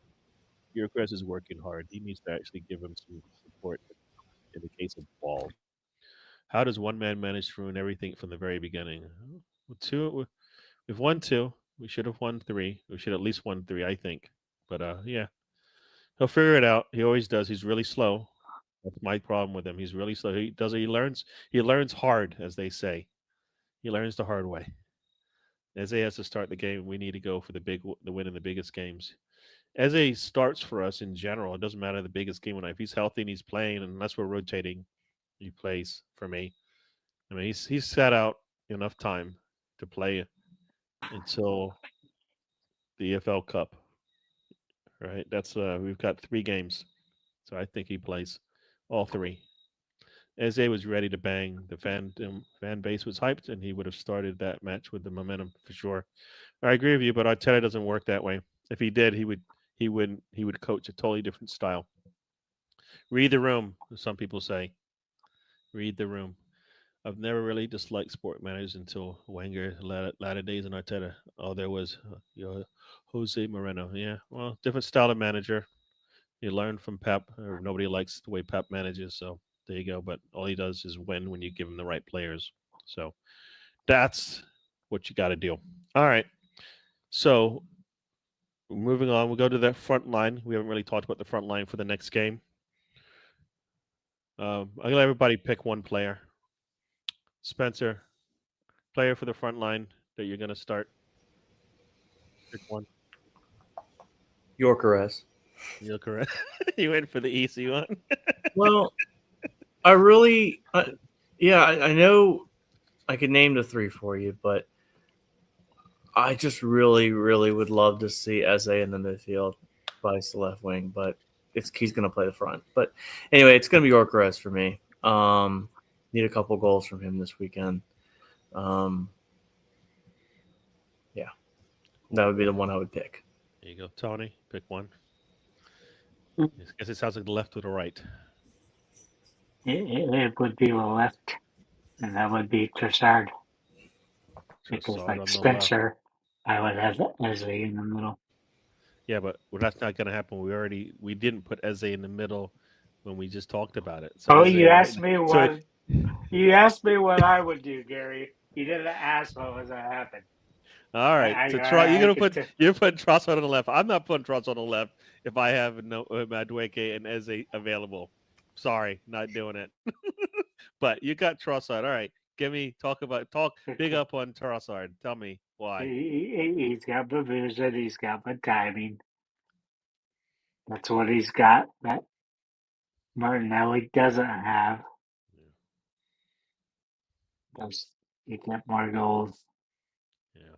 Gyökeres is working hard. He needs to actually give him some support in the case of ball. How does one man manage to ruin everything from the very beginning? We've won two. We should have won three. We should at least won three, I think. But yeah, he'll figure it out. He always does. He's really slow. That's my problem with him. He's really slow. He learns. He learns hard, as they say. He learns the hard way. Eze has to start the game. We need to go for the win in the biggest games. Eze starts for us in general. It doesn't matter the biggest game or not. If he's healthy and he's playing, unless we're rotating, he plays for me. I mean, he's sat out enough time to play until the EFL Cup. Right? That's we've got 3 games, so I think he plays all 3. Eze was ready to bang. The fan base was hyped, and he would have started that match with the momentum for sure. I agree with you, but Arteta doesn't work that way. If he did, he would coach a totally different style. Read the room, some people say. Read the room. I've never really disliked sport managers until Wenger, latter days in Arteta. Oh, there was Jose Moreno. Yeah, well, different style of manager. You learn from Pep. Or nobody likes the way Pep manages, so there you go. But all he does is win when you give him the right players. So that's what you got to do. All right. So moving on, we'll go to the front line. We haven't really talked about the front line for the next game. I'm going to let everybody pick one player. Spencer, player for the front line that you're going to start. Pick one. Gyökeres. You're correct. You went for the easy one. Well, I really, I know I could name the 3 for you, but I just really, really would love to see Eze in the midfield, Vice the left wing, but he's going to play the front. But anyway, it's going to be Gyökeres for me. Need a couple goals from him this weekend. Yeah, that would be the one I would pick. There you go, Tony. Pick one. Hmm. I guess it sounds like the left or the right. It would be the left, and that would be Trossard. Because Trossard like on the Spencer, I would have Eze in the middle. Yeah, but that's not going to happen. We didn't put Eze in the middle when we just talked about it. So Eze, you asked me so what I would do, Gary. You didn't ask what was going to happen. all right. So you're putting Trossard on the left. I'm not putting Trossard on the left if I have Madueke and Eze available. Sorry, not doing it. But you got Trossard. All right. Talk big up on Trossard. Tell me why. He's got the vision. He's got the timing. That's what he's got. That Martinelli doesn't have. You get more goals. Yeah.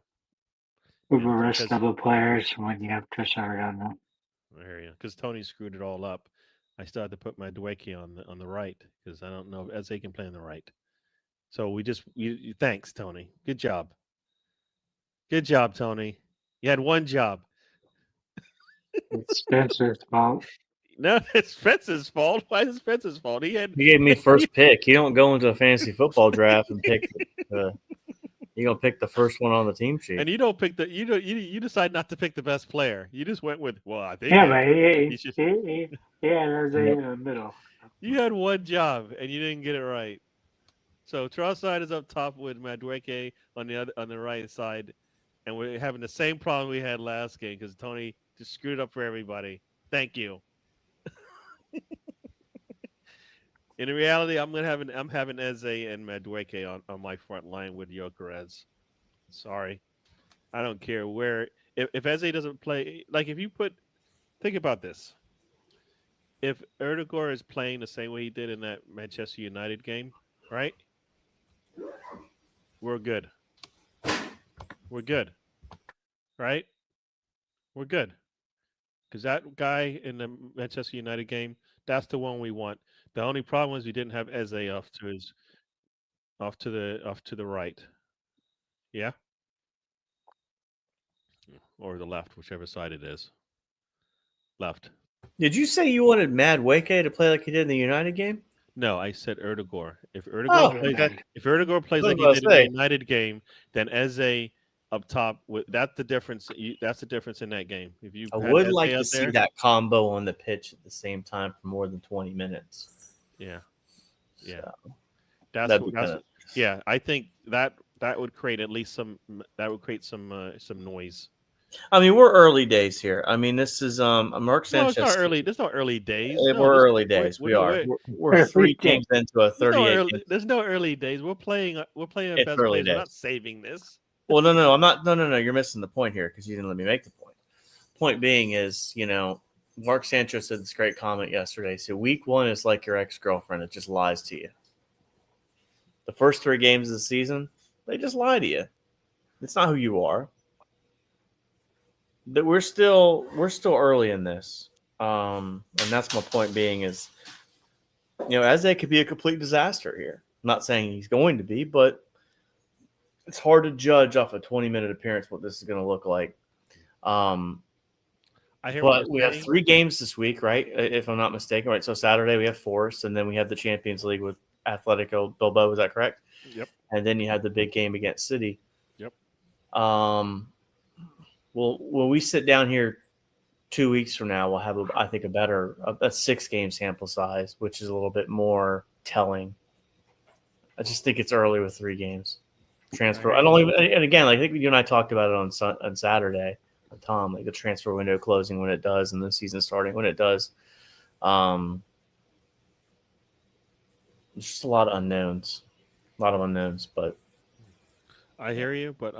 With the rest of the players when you have Trossard on them. There you go. Because Tony screwed it all up. I still had to put my Dweke on the right because I don't know if Eze can play on the right. So thanks, Tony. Good job. Good job, Tony. You had one job. It's Spencer's fault. No, it's Spencer's fault. Why is it Spencer's fault? He gave me first pick. You don't go into a fantasy football draft and pick you're gonna pick the first one on the team sheet. And you don't pick you decide not to pick the best player. You just went with I think but Eze in the middle. You had one job and you didn't get it right. So Trossard is up top with Madueke on the right side, and we're having the same problem we had last game because Tony just screwed up for everybody. Thank you. In reality, I'm having Eze and Madueke on my front line with Gyökeres. Sorry, I don't care where. If Eze doesn't play, like think about this. If Erdogan is playing the same way he did in that Manchester United game, right? We're good. We're good. Right? We're good. because that guy in the Manchester United game, that's the one we want. The only problem is we didn't have Eze off to the right. Yeah, or the left, whichever side it is. Left. Did you say you wanted Mad Wake to play like he did in the United game? No, I said Erdegaard. Oh, okay. If Erdegaard plays I was like he about to did in the say. United game, then Eze up top. That's the difference. That's the difference in that game. If you I had would Eze like to up see there, that combo on the pitch at the same time for more than 20 minutes. yeah, yeah. So, That's that'd be that's kinda, yeah. I think that would create at least some noise. I mean, we're early days here. I mean, this is Mark No, it's not Sanchez. early. There's no early days. No, We're this early days. We are. we're We're 3 games into a there's no 38 early. game. There's no early days. We're playing It's best early players. We're days. not saving this. Well, no. I'm not. No. You're missing the point here because you didn't let me make the point. Point being is, Mark Sanchez said this great comment yesterday. So week 1 is like your ex-girlfriend. It just lies to you. The first 3 games of the season, they just lie to you. It's not who you are. That we're still early in this, and that's my point. Being is, Eze could be a complete disaster here. I'm not saying he's going to be, but it's hard to judge off a 20-minute appearance what this is going to look like. I hear But we have 3 games this week, right? If I'm not mistaken, right? So Saturday we have Forest, and then we have the Champions League with Atletico Bilbao. Is that correct? Yep. And then you have the big game against City. Yep. Well, when we sit down here 2 weeks from now, we'll have, I think, a 6-game sample size, which is a little bit more telling. I just think it's early with 3 games. Transfer. I don't even. And again, I think you and I talked about it on Saturday, Tom. Like the transfer window closing when it does, and the season starting when it does. There's just a lot of unknowns. But I hear you, but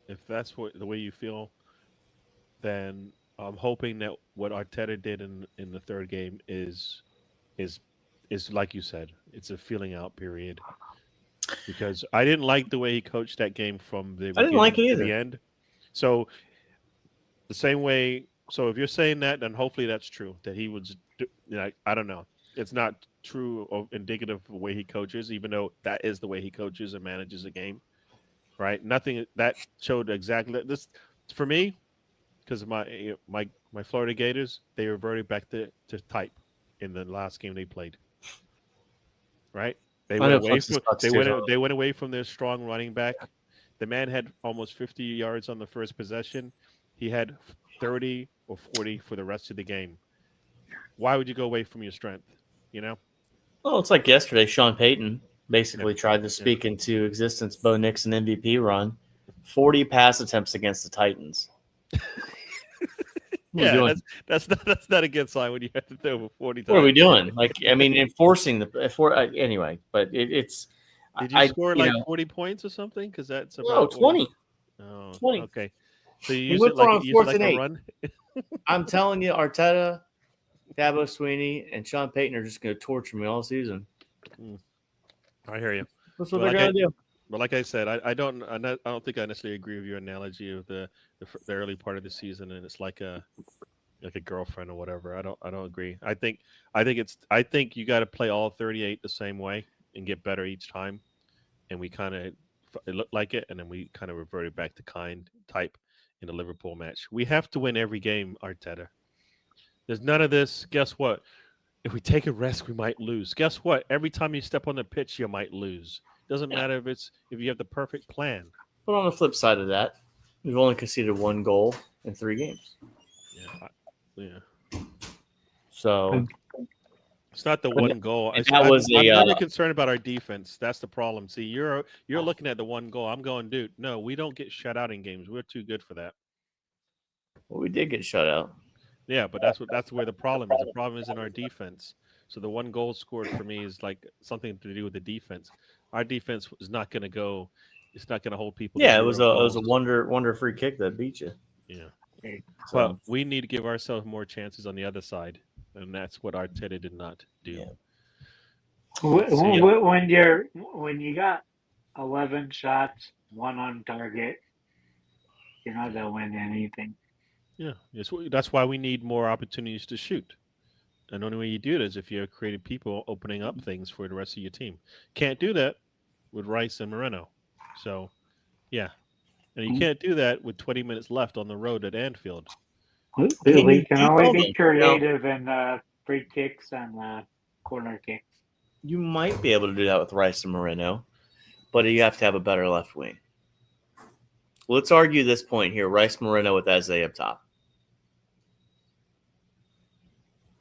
if that's the way you feel, then I'm hoping that what Arteta did in the third game is like you said, it's a feeling out period. Because I didn't like the way he coached that game from the I didn't like it beginning to either. the end. So the same way. So if you're saying that, then hopefully that's true. That he was, I don't know. It's not true or indicative of the way he coaches, even though that is the way he coaches and manages a game. Right? Nothing that showed exactly this for me, because my Florida Gators, they reverted back to type in the last game they played. Right? They went away from their strong running back. The man had almost 50 yards on the first possession. He had 30 or 40 for the rest of the game. Why would you go away from your strength? Well, it's like yesterday. Sean Payton basically tried to speak into existence Bo Nixon MVP run. 40 pass attempts against the Titans. That's not a good sign when you have to throw for 40 times. What are we doing? Enforcing anyway. But it's. Did you score 40 points or something? Because that's about 20. Oh, 20. Okay. So you use it like a run? I'm telling you, Arteta, Dabo Sweeney, and Sean Payton are just going to torture me all season. I hear you. That's what they're going to do. But like I said, I don't think I necessarily agree with your analogy of the early part of the season, and it's like a girlfriend or whatever. I don't agree. I think you got to play all 38 the same way and get better each time. And we kind of it looked like it, and then we kind of reverted back to type in the Liverpool match. We have to win every game, Arteta. There's none of this. Guess what? If we take a rest, we might lose. Guess what? Every time you step on the pitch, you might lose. Doesn't matter if you have the perfect plan. But on the flip side of that, we've only conceded 1 goal in 3 games. Yeah. So it's not the one goal. I'm never concerned about our defense. That's the problem. See, you're looking at the 1 goal. I'm going, dude. No, we don't get shut out in games. We're too good for that. Well, we did get shut out. Yeah, but that's where the problem is. The problem is in our defense. So the 1 goal scored for me is like something to do with the defense. Our defense is not going to go. It's not going to hold people. Yeah, it was a wonder free kick that beat you. Yeah. But we need to give ourselves more chances on the other side, and that's what Arteta did not do. Yeah. When you got 11 shots, 1 on target, you're not gonna win anything. Yeah, that's why we need more opportunities to shoot. And the only way you do it is if you're creative people opening up things for the rest of your team. Can't do that with Rice and Moreno. So, yeah. And you can't do that with 20 minutes left on the road at Anfield. We can only Well, be creative in free kicks and corner kicks. You might be able to do that with Rice and Moreno, but you have to have a better left wing. Let's argue this point here: Rice Moreno with Eze up top.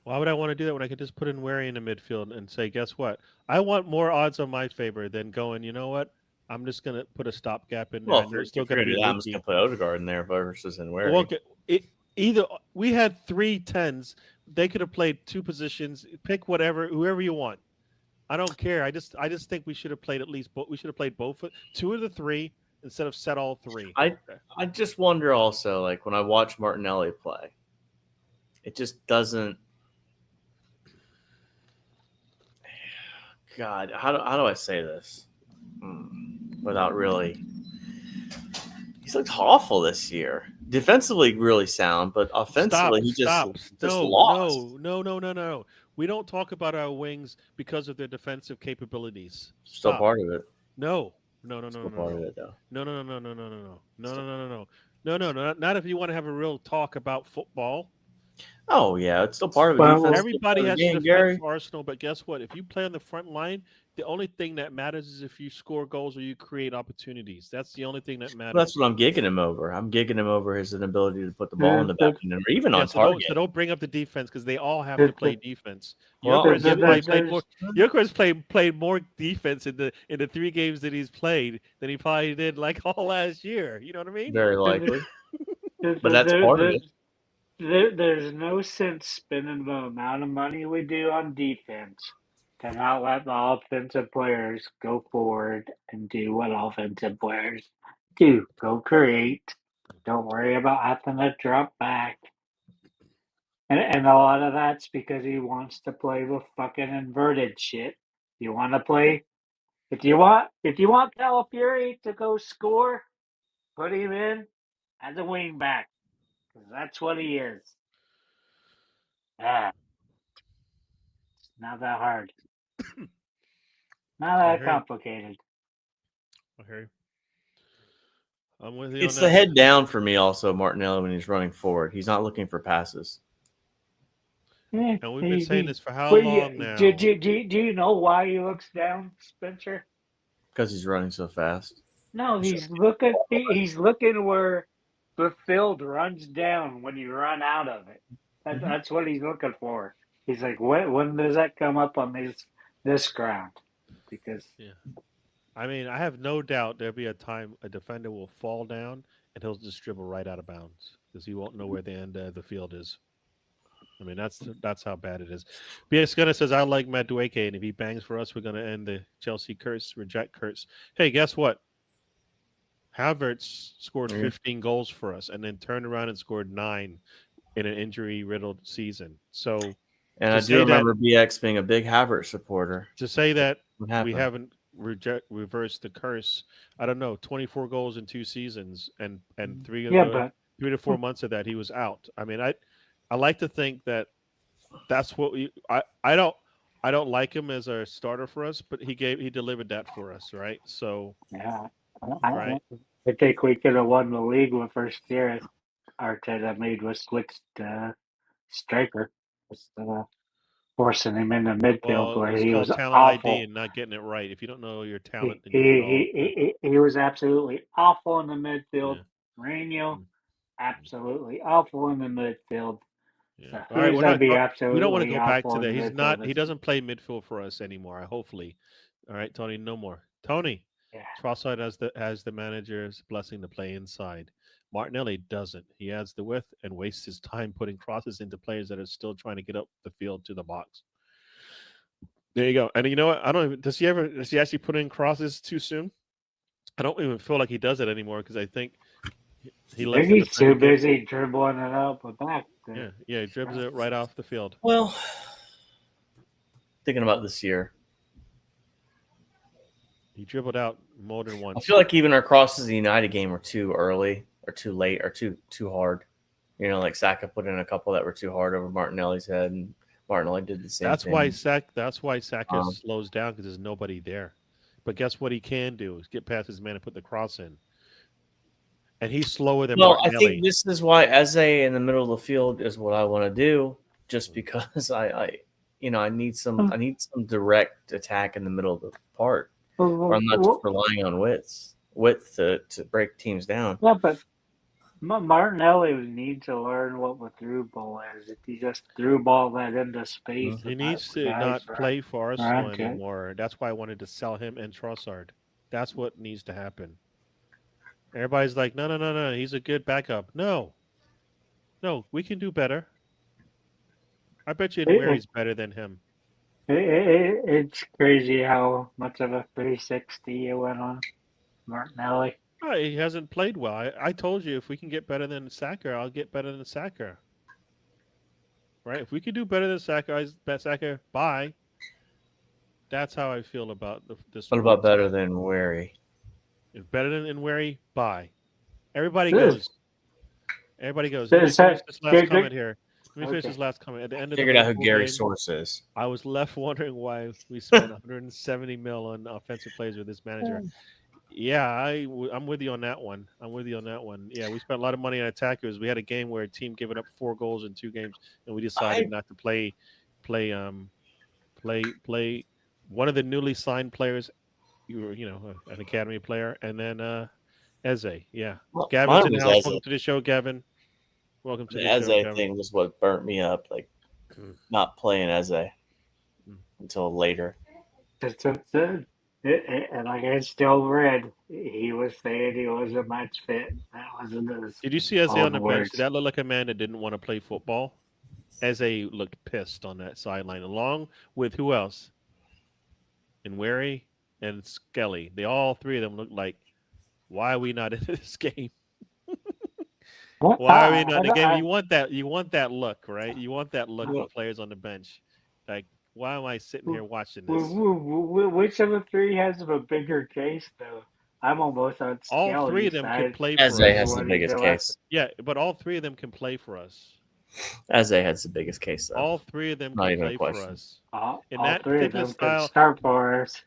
Why would I want to do that when I could just put in Wary in the midfield and say, guess what? I want more odds on my favor than going, you know what? I'm just going to put a stopgap in there. Well, and they're if still you're going to going to be do that, I'm just leaky. going to put Odegaard in there versus in Wary. Well, either we had 3 10s. They could have played 2 positions. Pick whoever you want. I don't care. I just think we should have played we should have played both 2 of the 3 instead of set all 3. I just wonder also, like when I watch Martinelli play, it just doesn't. God, how do I say this without really? He's looked awful this year. Defensively, really sound, but offensively, he just lost. No. We don't talk about our wings because of their defensive capabilities. Still part of it. No. Part of it, though. No. Not if you want to have a real talk about football. Oh yeah, it's still part of it. Well, Everybody has to defend for Arsenal, but guess what? If you play on the front line, the only thing that matters is if you score goals or you create opportunities. That's the only thing that matters. That's what I'm gigging him over. I'm gigging him over his inability to put the ball in the back end, or even on target. So don't bring up the defense because they all have to play defense. Well, Gyökeres played more defense in the 3 games that he's played than he probably did like all last year. You know what I mean? Very likely. But that's part of it. There's no sense spending the amount of money we do on defense to not let the offensive players go forward and do what offensive players do. Go create. Don't worry about having to drop back. And a lot of that's because he wants to play with fucking inverted shit. You want to play? If you want Calafiori to go score, put him in as a wing back. Because that's what he is. It's not that hard. Not that complicated. Okay. I'm with you. It's the head down for me also, Martinelli, when he's running forward. He's not looking for passes. And we've been saying this for how long now? Do you know why he looks down, Spencer? Because he's running so fast. No, he's looking where the field runs down when you run out of it. That's what he's looking for. He's like, when does that come up on this ground? Because I mean, I have no doubt there'll be a time a defender will fall down and he'll just dribble right out of bounds because he won't know where the end of the field is. I mean, that's how bad it is. BS Gunner says, I like Madueke, and if he bangs for us, we're going to end the Chelsea curse, reject curse. Hey, guess what? Havertz scored 15 goals for us and then turned around and scored 9 in an injury-riddled season. So, and I do remember BX being a big Havertz supporter. To say that we haven't reversed the curse, I don't know, 24 goals in 2 seasons and 3 to 4 months of that he was out. I mean, I like to think that that's what I don't like him as a starter for us, but he delivered that for us, right? So yeah, right. I think we could have won the league with first year. Arteta made was switched striker, forcing him in the midfield where he was talent awful. ID and not getting it right. If you don't know your talent, he was absolutely awful in the midfield. Mourinho, absolutely awful in the midfield. Yeah. All right, we don't want to go back to that. He doesn't play midfield for us anymore. Hopefully, all right, Tony, no more. Tony, Trossard has the manager's blessing to play inside. Martinelli doesn't. He adds the width and wastes his time putting crosses into players that are still trying to get up the field to the box. There you go. And you know what? I don't even. Does he actually put in crosses too soon? I don't even feel like he does it anymore because I think. He's too busy dribbling it up the back. He dribbles it right off the field. Well, thinking about this year, he dribbled out more than once. I feel like even our crosses in the United game were too early or too late or too hard. Like Saka put in a couple that were too hard over Martinelli's head, and Martinelli did the same That's thing. why Saka slows down, because there's nobody there. But guess what he can do is get past his man and put the cross in. And he's slower than Martinelli. I think this is why Eze in the middle of the field is what I want to do, just because I need some direct attack in the middle of the part, or I'm not just relying on width to break teams down. Yeah, but Martinelli needs to learn what a through ball is. If he just through ball that into space, he needs to not play for Arsenal anymore. That's why I wanted to sell him and Trossard. That's what needs to happen. Everybody's like, no, he's a good backup. No, we can do better. I bet you Nweri's better than him. It's crazy how much of a 360 it went on Martinelli. Oh, he hasn't played well. I told you, if we can get better than Saka, I'll get better than Saka. Right? If we can do better than Saka, bye. That's how I feel about this. What about better than Nweri? If better than Nweri, bye. Everybody goes. Let me finish this last comment here. Let me finish this last comment. At the end of figured out who Gary's source is. I was left wondering why we spent 170 mil on offensive players with this manager. Yeah, I'm with you on that one. Yeah, we spent a lot of money on attackers. We had a game where a team gave up 4 goals in 2 games, and we decided not to play one of the newly signed players. An academy player, and then Eze. Yeah, well, Gavin's in the house. Welcome to the show, Gavin. Welcome to the Eze show, Gavin. thing was what burnt me up. Like not playing Eze until later. And like I still read, he was saying he was a match fit. That wasn't his. Did you see Eze on the bench? Did that look like a man that didn't want to play football? Eze looked pissed on that sideline, along with who else? Nweri and Skelly. All 3 of them looked like, why are we not in this game? Why are we not in the game? You want that look, right? You want that look of players on the bench. Like, why am I sitting here watching this? Which of the 3 has a bigger case, though? I'm almost on Skelly's all 3 of them side. can play for us. Eze has the biggest case. Yeah, but all 3 of them can play for us. Eze has the biggest case, though. All 3 of them can play for us. All 3 of them can start for us.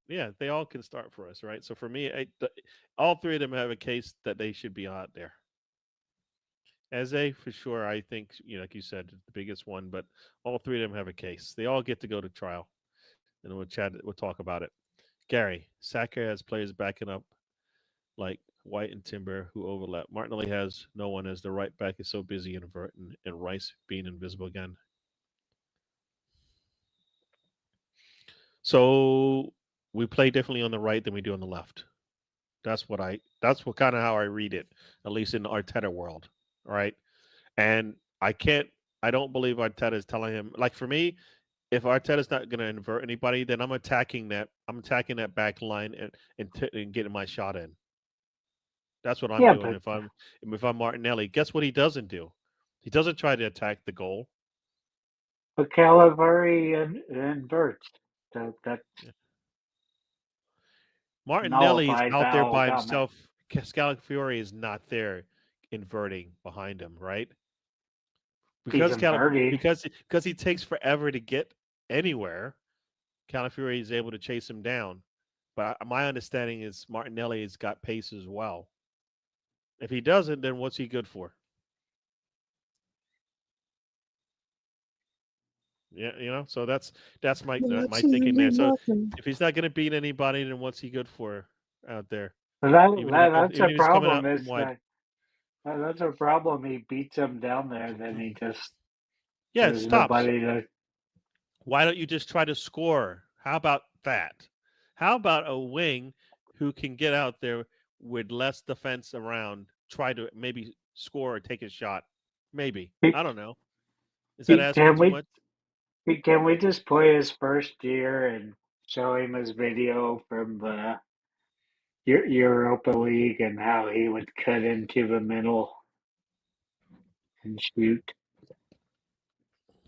Yeah, they all can start for us, right? So for me, all 3 of them have a case that they should be out there. Eze, for sure, I think, like you said, the biggest one, but all 3 of them have a case. They all get to go to trial, and we'll talk about it. Gary, Saka has players backing up like White and Timber who overlap. Martinelli has no one, as the right back is so busy inverting, and Rice being invisible again. So we play differently on the right than we do on the left. That's what kind of how I read it, at least in the Arteta world. Right. And I don't believe Arteta is telling him, like, for me, if Arteta's not going to invert anybody, then I'm attacking that back line and getting my shot in. That's what I'm doing. If I'm Martinelli, guess what he doesn't do? He doesn't try to attack the goal. But Calavari inverts. Martinelli is out there by himself. Scalafiori is not there inverting behind him, right? Because he takes forever to get anywhere, Calafiori is able to chase him down. But my understanding is Martinelli has got pace as well. If he doesn't, then what's he good for? Yeah, so that's my thinking there. So if he's not going to beat anybody, then what's he good for out there? That's a problem. That's a problem. He beats him down there, then he just it stops. Why don't you just try to score? How about that? How about a wing who can get out there with less defense around, try to maybe score or take a shot? Maybe. I don't know. Is that asking too much? Can we just play his first year and show him his video from the Europa League and how he would cut into the middle and shoot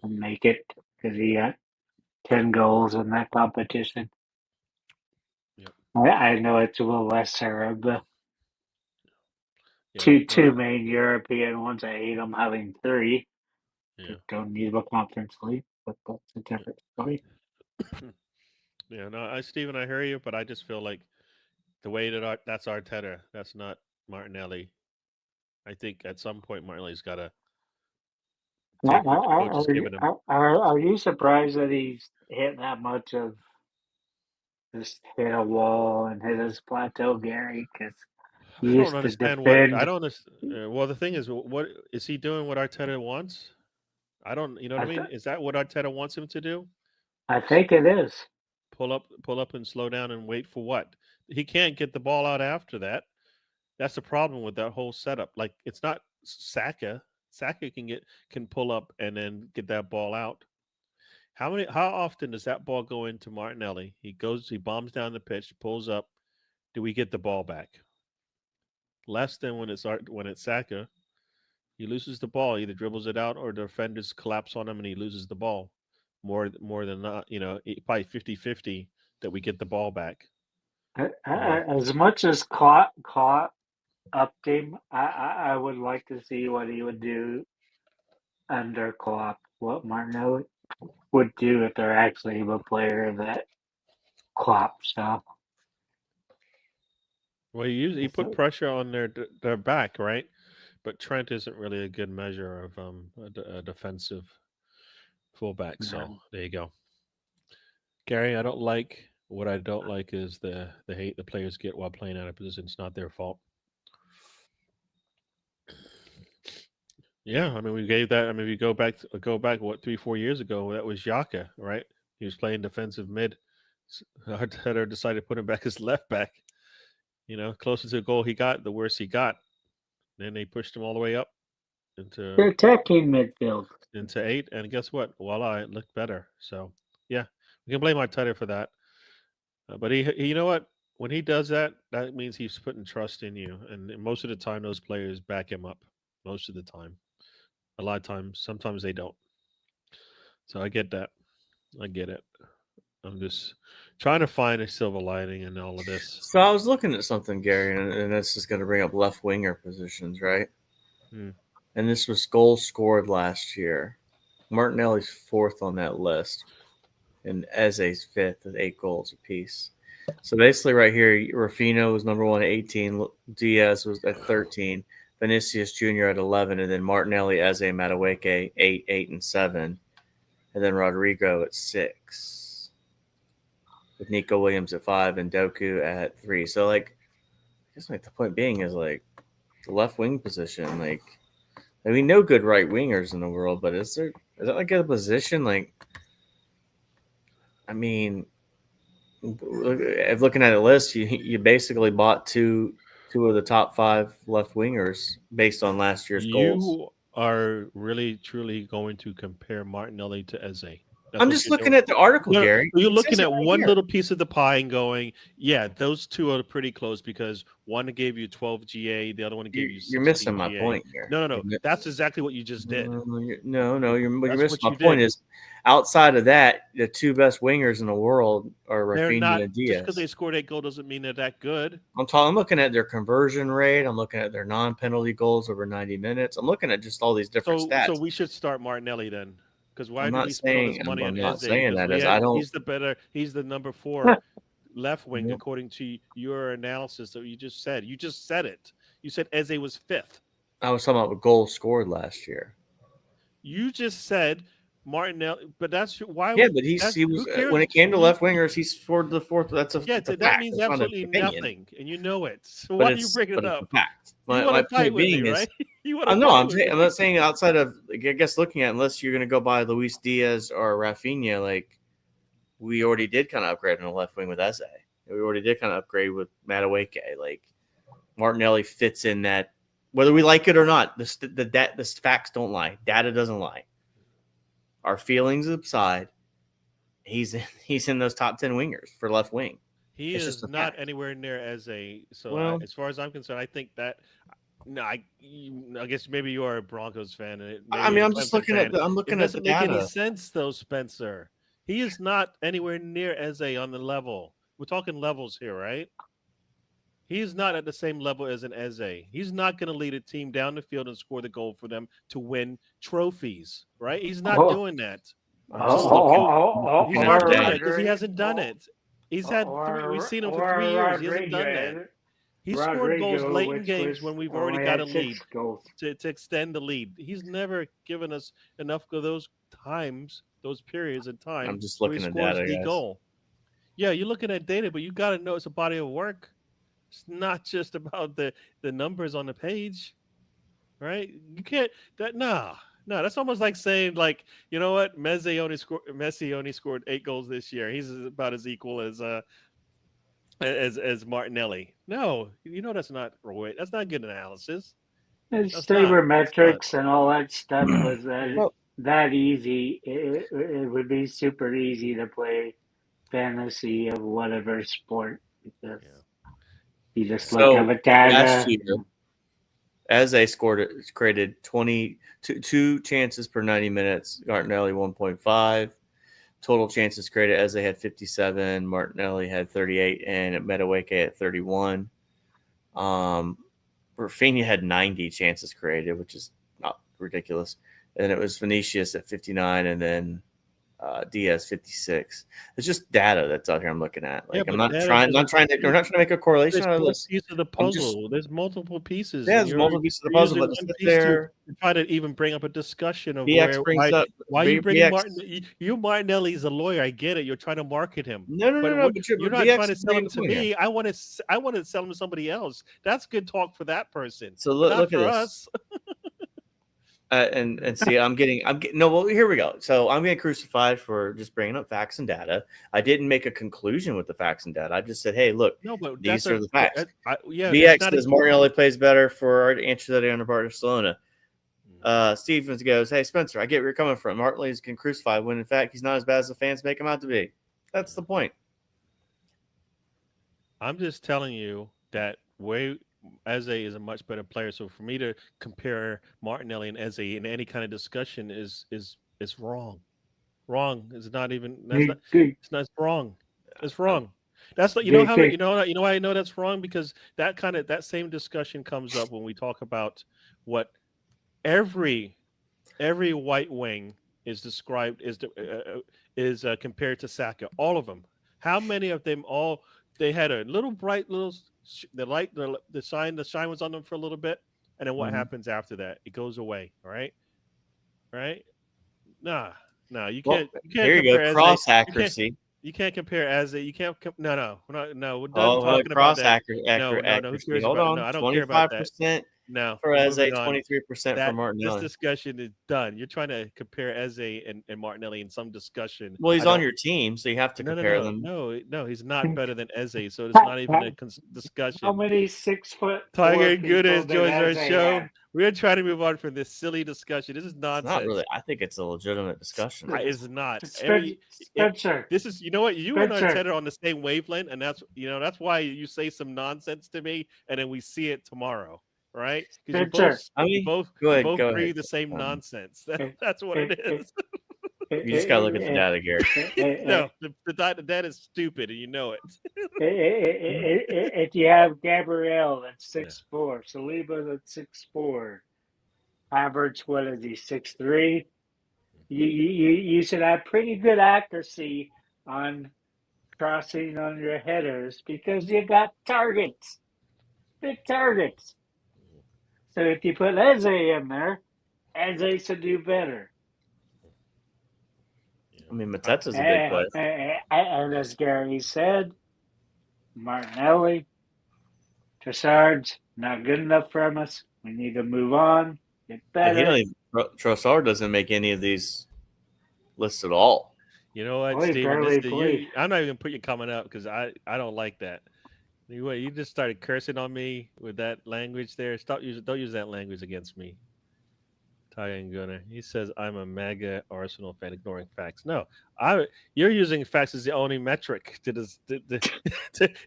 and make it, because he got 10 goals in that competition. Yep. I know it's a little lesser of the. two main European ones. I hate them having three. Yeah. Don't need a conference league, but that's a different story. Yeah, no, Steven, I hear you, but I just feel like the way that that's Arteta, that's not Martinelli. I think at some point Martinelli's got to take what the coach is giving him. Are you surprised that he's hit that much of just hit a wall and hit his plateau, Gary? Because he I don't used to understand what I defend. don't. Well, the thing is, what is he doing? What Arteta wants? I don't. You know what I mean? Is that what Arteta wants him to do? I think it is. Pull up, and slow down and wait for what? He can't get the ball out after that. That's the problem with that whole setup. Like it's not Saka. Saka can pull up and then get that ball out. How often does that ball go into Martinelli? He bombs down the pitch, pulls up. Do we get the ball back? Less than when it's Saka. He loses the ball, either dribbles it out or the defenders collapse on him and he loses the ball. More than not, probably 50-50 that we get the ball back. As much as caught upped him, I would like to see what he would do under Klopp. What Martinelli would do if they're actually a player that Klopp stuff. Well, he put pressure on their back, right? But Trent isn't really a good measure of a defensive fullback. No. So there you go, Gary. What I don't like is the hate the players get while playing out of position. It's not their fault. Yeah, I mean, we gave that. I mean, we go back what 3-4 years ago. That was Xhaka, right? He was playing defensive mid. Arteta decided to put him back as left back. Closer to the goal he got, the worse he got. Then they pushed him all the way up into attacking midfield into 8, and guess what? Voila, it looked better. So yeah, we can blame Arteta for that. But he, you know what? When he does that, that means he's putting trust in you, and most of the time, those players back him up. Most of the time. A lot of times, sometimes they don't. So I get that. I get it. I'm just trying to find a silver lining in all of this. So I was looking at something, Gary, and this is going to bring up left winger positions, right? And this was goals scored last year. Martinelli's 4th on that list, and Eze's 5th with 8 goals apiece. So basically, right here, Rafinha was number 1 at 18. Diaz was at 13. Vinicius Jr. at 11, and then Martinelli, Eze, Madueke 8, 8, and 7, and then Rodrigo at 6, with Nico Williams at 5 and Doku at 3. So, I guess the point being is the left wing position. No good right wingers in the world, but is that a position? Looking at a list, you basically bought two of the top 5 left wingers based on last year's goals. You are really, truly going to compare Martinelli to Eze. I'm just looking at the article, Gary. You're looking at one little piece of the pie and going, yeah, those two are pretty close because one gave you 12 GA, the other one gave you 16 You're missing my GA. point here. No. That's exactly what you just did. You're missing my point is outside of that, the 2 best wingers in the world are Rafinha and Diaz. Just because they scored 8 goals doesn't mean they're that good. I'm looking at their conversion rate. I'm looking at their non-penalty goals over 90 minutes. I'm looking at just all these different stats. So we should start Martinelli then. Because why do we spend all this money on Eze? He's the number 4 left wing according to your analysis that you just said. You just said it. You said Eze was 5th. I was talking about goals scored last year. You just said Martinelli, but that's why. Yeah, but he was when it came to left wingers, he scored the 4th. That's a that means absolutely nothing, and you know it. So why do you bring it up? My point being is, I'm not saying outside of I guess looking at unless you're going to go buy Luis Diaz or Rafinha, we already did kind of upgrade on the left wing with Eze. We already did kind of upgrade with Madueke. Martinelli fits in that, whether we like it or not. The facts don't lie. Data doesn't lie. Our feelings aside, he's in those top 10 wingers for left wing. He is not anywhere near Eze. So as far as I'm concerned, I think that. No, I guess maybe you are a Broncos fan. I'm just looking at. I'm looking at the data. Doesn't make any sense, though, Spencer. He is not anywhere near Eze on the level. We're talking levels here, right? He's not at the same level as an Eze. He's not going to lead a team down the field and score the goal for them to win trophies, right? He's not Oh, doing that. I'm just looking. I'm He's looking at not the doing data. it because he hasn't done it. He's had three. We've seen him for 3 years. He hasn't done that. He scored goals late in games when we've already got a lead to extend the lead. He's never given us enough of those times, those periods of time I'm just where he looking at scores data, the guys. goal. Yeah, you're looking at data, but you got to know it's a body of work. It's not just about the numbers on the page, right? You can't that no. That's almost like saying like, you know what? Messi only scored 8 goals this year. He's about as equal as Martinelli. No, you know that's not right. That's not good analysis. That's not. It's not. Sabermetrics and all that stuff was Well, that easy. It would be super easy to play fantasy of whatever sport because you just look so at the last data. year, Eze created 22 chances per 90 minutes. Martinelli 1.5. Total chances created, Eze had 57. Martinelli had 38, and Metawake at 31. Rafinha had 90 chances created, which is not ridiculous. And it was Vinicius at 59, and then Diaz 56. It's just data that's out here I'm looking at. Like I'm not trying to make a correlation There's out of one this. piece of the puzzle. There's multiple pieces. Yeah, and there's multiple pieces of the you're puzzle, using but to one sit piece there, to try to even bring up a discussion of BX brings up why are you bringing BX. Martin? You Martinelli's a lawyer. I get it. You're trying to market him. No. But you're not BX trying to sell him to here. me. I want to sell him to somebody else. That's good talk for that person. So look for at this. us. And see, I'm getting no. Well, here we go. So I'm getting crucified for just bringing up facts and data. I didn't make a conclusion with the facts and data. I just said, hey, look, these are the facts. BX says Martinelli plays better for Ancelotti under Barcelona. Stevens goes, hey, Spencer, I get where you're coming from. Martinelli's getting crucified when in fact he's not as bad as the fans make him out to be. That's the point. I'm just telling you that Eze is a much better player. So for me to compare Martinelli and Eze in any kind of discussion is wrong. Wrong. It's not even. It's not wrong. It's wrong. That's like you know why I know that's wrong because that same discussion comes up when we talk about what every white wing is described is compared to Saka. All of them. How many of them all? They had a little bright little the shine was on them for a little bit, and then what happens after that? It goes away. Right? Nah, you can't. Here you go. Cross accuracy. You can't compare Eze. You can't. No. We're done talking about that. Accuracy. Hold on. No, I don't care about that. 25%. No, for Eze, 23% for Martinelli. This discussion is done. You're trying to compare Eze and Martinelli in some discussion. Well, he's on your team, so you have to compare them. No, he's not better than Eze, so it's not even a discussion. How many 6 foot Tiger and Goodes joins our show? We're trying to move on from this silly discussion. This is nonsense. It's not really. I think it's a legitimate discussion. It's not. Spencer. This is. You know what? You and Arteta are on the same wavelength, and that's why you say some nonsense to me, and then we see it tomorrow. Right? Because you both breathe the same nonsense. That's what it is. You just gotta look at the data, Gary. No, the data is stupid, and you know it. If you have Gabriel at 6'4", Saliba at 6'4", Havertz, what is he, 6'3"? You should have pretty good accuracy on crossing on your headers because you got targets, big targets. So if you put Eze in there, Eze should do better. I mean, Mateta's a big player. And as Gary said, Martinelli, Trossard's not good enough for us. We need to move on, get better. Trossard doesn't make any of these lists at all. You know what, Steven? I'm not even going to put your comment up because I don't like that. You just started cursing on me with that language there. Don't use that language against me. Tiger and Gunner. He says I'm a MAGA Arsenal fan, ignoring facts. No, you're using facts as the only metric to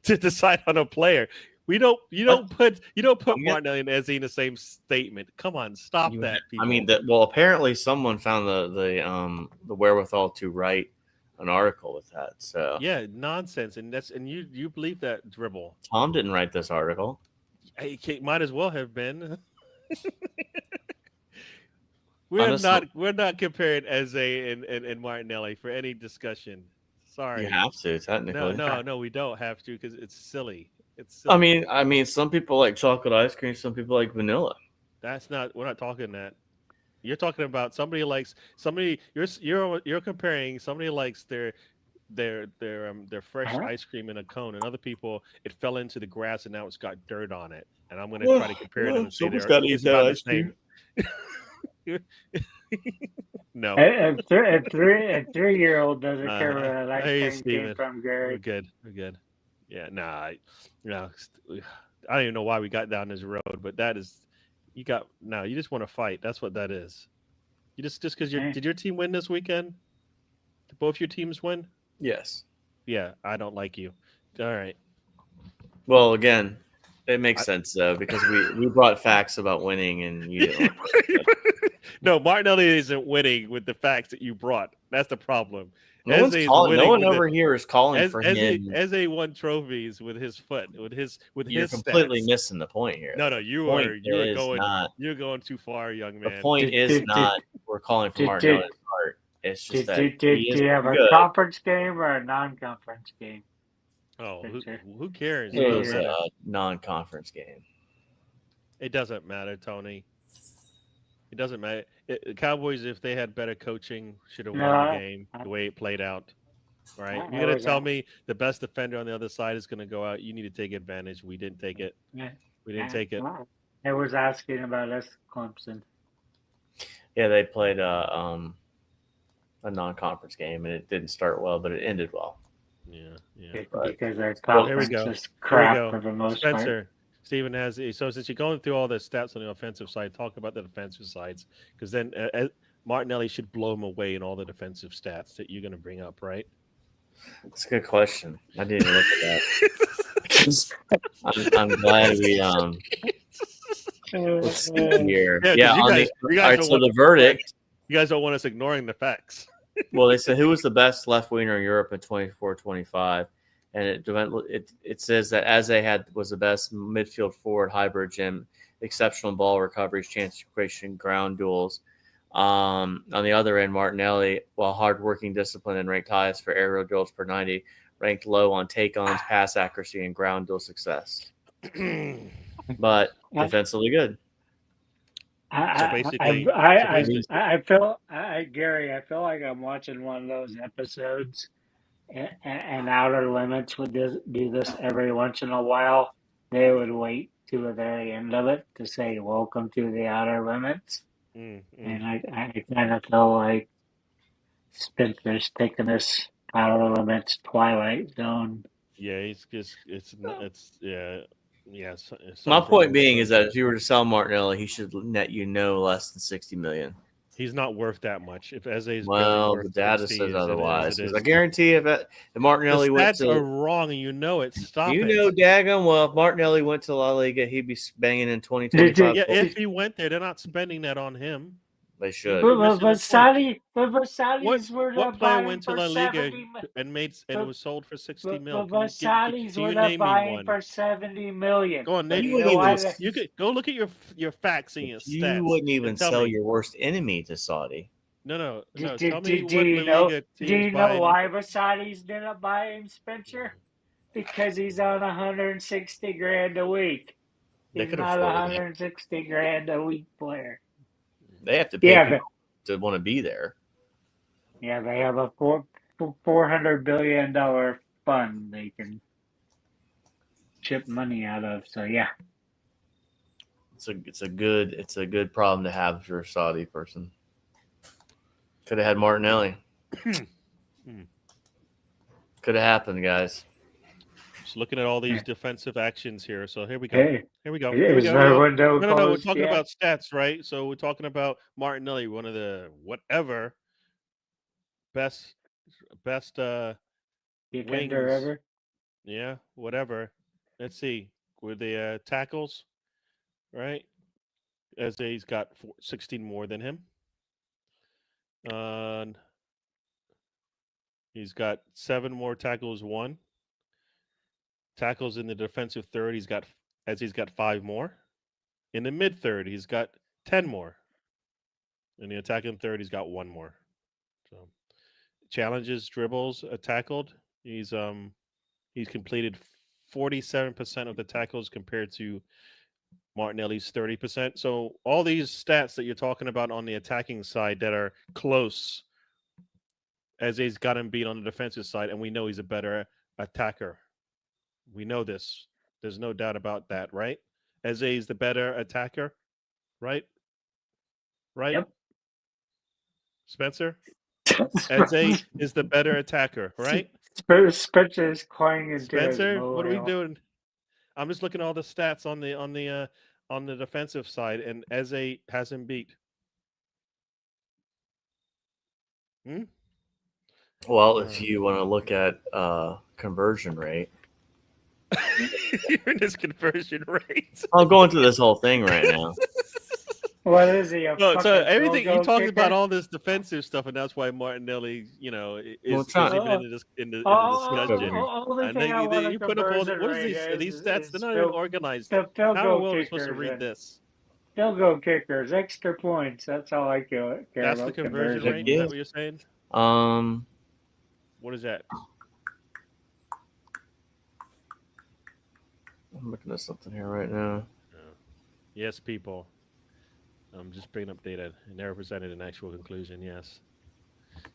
decide on a player. You don't put Martinelli and Eze in the same statement. Come on, stop that. People. I mean, apparently someone found the wherewithal to write an article with that. So yeah, nonsense, and you believe that dribble? Tom didn't write this article. Hey, might as well have been. Honestly, We're not comparing Eze and Martinelli for any discussion. you Sorry. have to technically. No, we don't have to because it's silly. It's silly. I mean, some people like chocolate ice cream. Some people like vanilla. That's not. We're not talking that. You're talking about somebody likes somebody. You're comparing somebody likes their fresh ice cream in a cone, and other people it fell into the grass and now it's got dirt on it. And I'm going to try to compare them and say Someone's got to eat it's that about the ice cream. same. No. A 3-year-old doesn't care where that Hey, ice cream came Steven. from, We're Gary. good. We're good. Yeah. Nah. I don't even know why we got down this road, but that is you got no. You just want to fight. That's what that is. You just because did your team win this weekend? Did both your teams win? Yes. Yeah, I don't like you. All right. Well, again, it makes sense though because we brought facts about winning and you didn't. No, Martinelli isn't winning with the facts that you brought. That's the problem. No one's calling. No one over here is calling for him. Eze won trophies with his foot, with You're his completely stats. missing the point here. No, you're going too far, young man. The point is not we're calling for Martinelli's part. It's just that do you have a conference game or a non-conference game? Oh, who cares? It was a non-conference game. It doesn't matter, Tony. It doesn't matter. The Cowboys, if they had better coaching, should have won the game the way it played out. Right? You're going to tell me the best defender on the other side is going to go out. You need to take advantage. We didn't take it. We didn't take it. I was asking about us, Clemson. Yeah, they played a non-conference game, and it didn't start well, but it ended well. Yeah. Because our conference is crap for the most part. Steven has so since you're going through all the stats on the offensive side, talk about the defensive sides because then Martinelli should blow him away in all the defensive stats that you're going to bring up, right? That's a good question. I didn't look at that. I'm glad we let's see here. Yeah, all right. So the verdict. You guys don't want us ignoring the facts. Well, they said who was the best left winger in Europe in 24-25. And it says that Eze was the best midfield forward hybrid gym, exceptional ball recoveries, chance creation, ground duels. On the other end, Martinelli, while hardworking, disciplined, and ranked highest for aerial duels per 90, ranked low on take-ons, pass accuracy, and ground duel success. But defensively good. I feel Gary. I feel like I'm watching one of those episodes. And Outer Limits would do this every once in a while. They would wait to the very end of it to say, "Welcome to the Outer Limits." And I kind of feel like Spencer's taking this Outer Limits Twilight Zone. Yeah, it's My point being is that if you were to sell Martinelli, he should net you no less than $60 million. He's not worth that much. If Eze's the data says otherwise. I guarantee if Martinelli went to are wrong and you know it. Stop it. You know, daggone well, if Martinelli went to La Liga, he'd be banging in 2025. Yeah, if he went there, they're not spending that on him. They should. But Saudi were what player went to La Liga and was sold for $60 million? But Saudis were not buying for $70 million. Go on, you could go look at your facts and your stats. You wouldn't even sell your worst enemy to Saudi. No. Tell me do you know why the Saudis didn't buy him, Spencer? Because he's on $160,000 a week. He's not $160,000 a week player. They have to pay people to want to be there. Yeah, they have a $400 billion fund they can chip money out of. So yeah, it's a good problem to have if you're a Saudi person. Could have had Martinelli. Could have happened, guys. Just looking at all these defensive actions here. So here we go. Here we go. No, we're talking about stats, right? So we're talking about Martinelli, one of the best defender wings ever. Yeah, whatever. Let's see. With the tackles, right? He's got 16 more than him. He's got 7 more tackles won. Tackles in the defensive third, he's got 5 more. In the mid third, he's got 10 more. In the attacking third, he's got 1 more. So challenges, dribbles, tackled. He's completed 47% of the tackles compared to Martinelli's 30%. So all these stats that you're talking about on the attacking side that are close, Eze's got him beat on the defensive side, and we know he's a better attacker. We know this. There's no doubt about that, right? Eze is the better attacker, right? Right? Yep. Spencer? Eze is the better attacker, right? Spencer's calling into his Spencer, what are we mobile. doing? I'm just looking at all the stats on the defensive side, and Eze has him beat. Well, if you want to look at conversion rate. You're in this conversion rate. I'm going through this whole thing right now. What is he? So everything you talked about all this defensive stuff, and that's why Martinelli, is even in the discussion. And then you put up all what is these stats? They're not even organized. How in the world are we supposed to read this? Field goal kickers, extra points. That's all I care that's about. The conversion rate. Is that what you're saying? What is that? I'm looking at something here right now. Yes, people. I'm just bringing up data. It never presented an actual conclusion. Yes.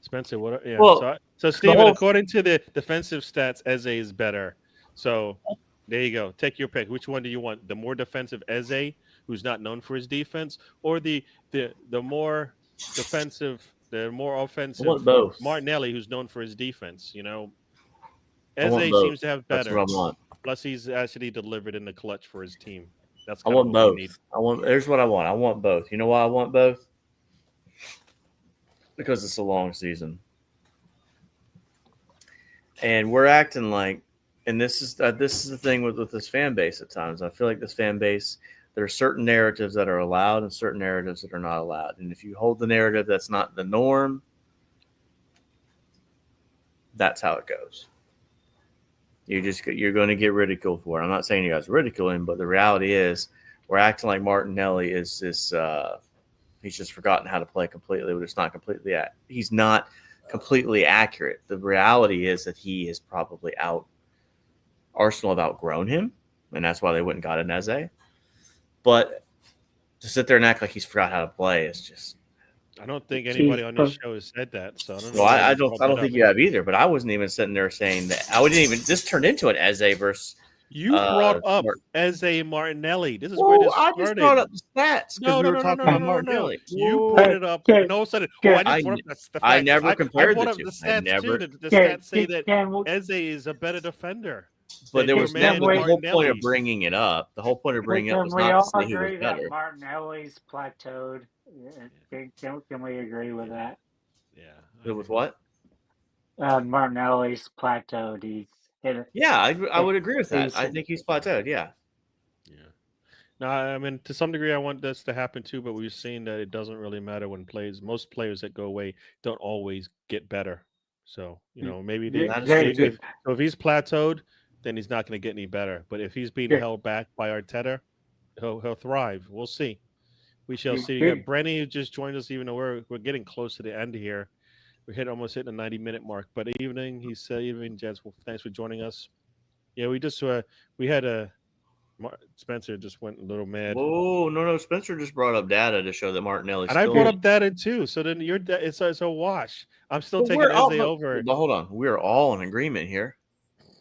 Spencer, what? Yeah. Well, so Steven, according to the defensive stats, Eze is better. So there you go. Take your pick. Which one do you want? The more defensive Eze, who's not known for his defense, or the more defensive, the more offensive Martinelli, who's known for his defense? Eze seems to have better. That's what I want. Plus, he's actually delivered in the clutch for his team. I want both. Here's what I want. I want both. You know why I want both? Because it's a long season, and we're acting like. And this is the thing with this fan base at times. I feel like this fan base, there are certain narratives that are allowed and certain narratives that are not allowed. And if you hold the narrative that's not the norm, that's how it goes. You're going to get ridiculed for it. I'm not saying you guys are ridiculing, but the reality is we're acting like Martinelli is this. He's just forgotten how to play completely. But it's not completely. He's not completely accurate. The reality is that he is probably out. Arsenal have outgrown him, and that's why they went and got an Eze. But to sit there and act like he's forgot how to play is just. I don't think anybody on this show has said that. So I don't think you have either. But I wasn't even sitting there saying that. I wouldn't even. This turned into an Eze versus. You brought up Eze Martinelli. This is where this started. I just brought up the stats because we were talking about Martinelli. You brought it up. And all of a sudden, I just brought up the facts. I never compared the two. The stats too. The stats say that Eze is a better defender. But there was never the whole point of bringing it up. The whole point of bringing it up was not to say he was better. Martinelli's plateaued. Can we agree with that? Yeah. With what? Martinelli's plateaued. He's hit it. Yeah, I would agree with that. I think he's plateaued. Yeah. Yeah. Now, I mean, to some degree, I want this to happen too, but we've seen that it doesn't really matter when most players that go away don't always get better. So, maybe so if he's plateaued, then he's not going to get any better. But if he's being held back by Arteta, he'll thrive. We'll see. We shall see. You got Brenny who just joined us, even though we're getting close to the end here. We're almost hitting the 90-minute mark. But evening, gents. Well, thanks for joining us. Yeah, we had Spencer just went a little mad. Oh no! Spencer just brought up data to show that Martinelli. And I brought up data too. So then it's a wash. I'm still taking Eze over. But hold on, we're all in agreement here.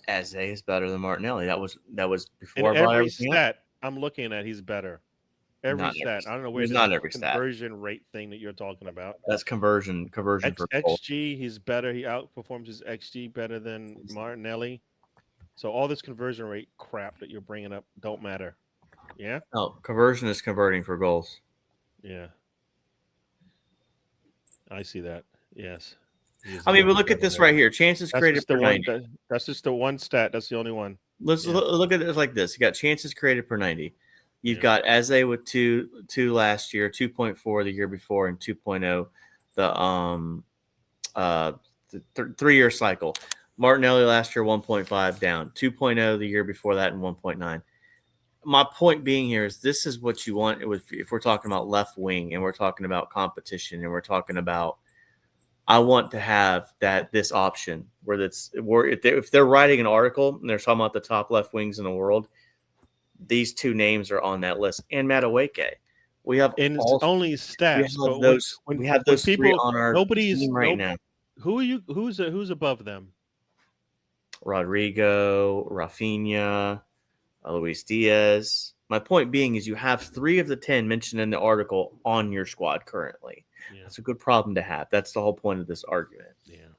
Eze is better than Martinelli. That was before every stat I'm looking at. He's better. Every stat. I don't know where the conversion rate thing that you're talking about. That's conversion for XG. He's better. He outperforms his XG better than Martinelli. So all this conversion rate crap that you're bringing up don't matter. Yeah. No, conversion is converting for goals. Yeah. I see that. Yes. I mean, but look at this right here. Chances created per 90. That's just the one stat. That's the only one. Let's look at it like this. You got chances created per 90. You've got Eze with 2 last year, 2.4 the year before, and 2.0 the 3-year cycle. Martinelli last year 1.5 down, 2.0 the year before that, and 1.9. My point being here is this is what you want if we're talking about left wing and we're talking about competition and we're talking about. I want to have this option where if they're writing an article and they're talking about the top left wings in the world, these two names are on that list. And Madueke. We have and it's only stats, but we have those people, three on our team right now. Who are you? Who's above them? Rodrigo, Rafinha, Luis Diaz. My point being is you have 3 of the 10 mentioned in the article on your squad currently. Yeah. That's a good problem to have. That's the whole point of this argument,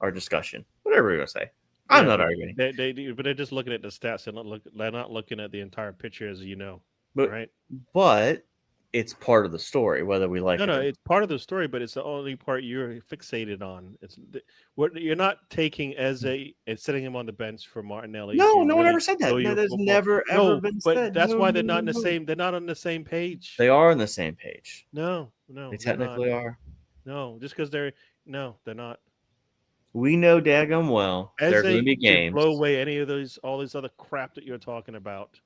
our discussion, whatever you're going to say. I'm not arguing. But they're just looking at the stats. They're not looking at the entire picture, as you know. Right? But it's part of the story, whether we like it. No, it's part of the story, but it's the only part you're fixated on. It's what you're not taking as and setting him on the bench for Martinelli. No one ever said that. No, there's never ever been said. But that's why they're not in the same. They're not on the same page. They are on the same page. No, they technically are. No, just because they're not. We know daggum well. They're going to be games. Blow away any of all these other crap that you're talking about.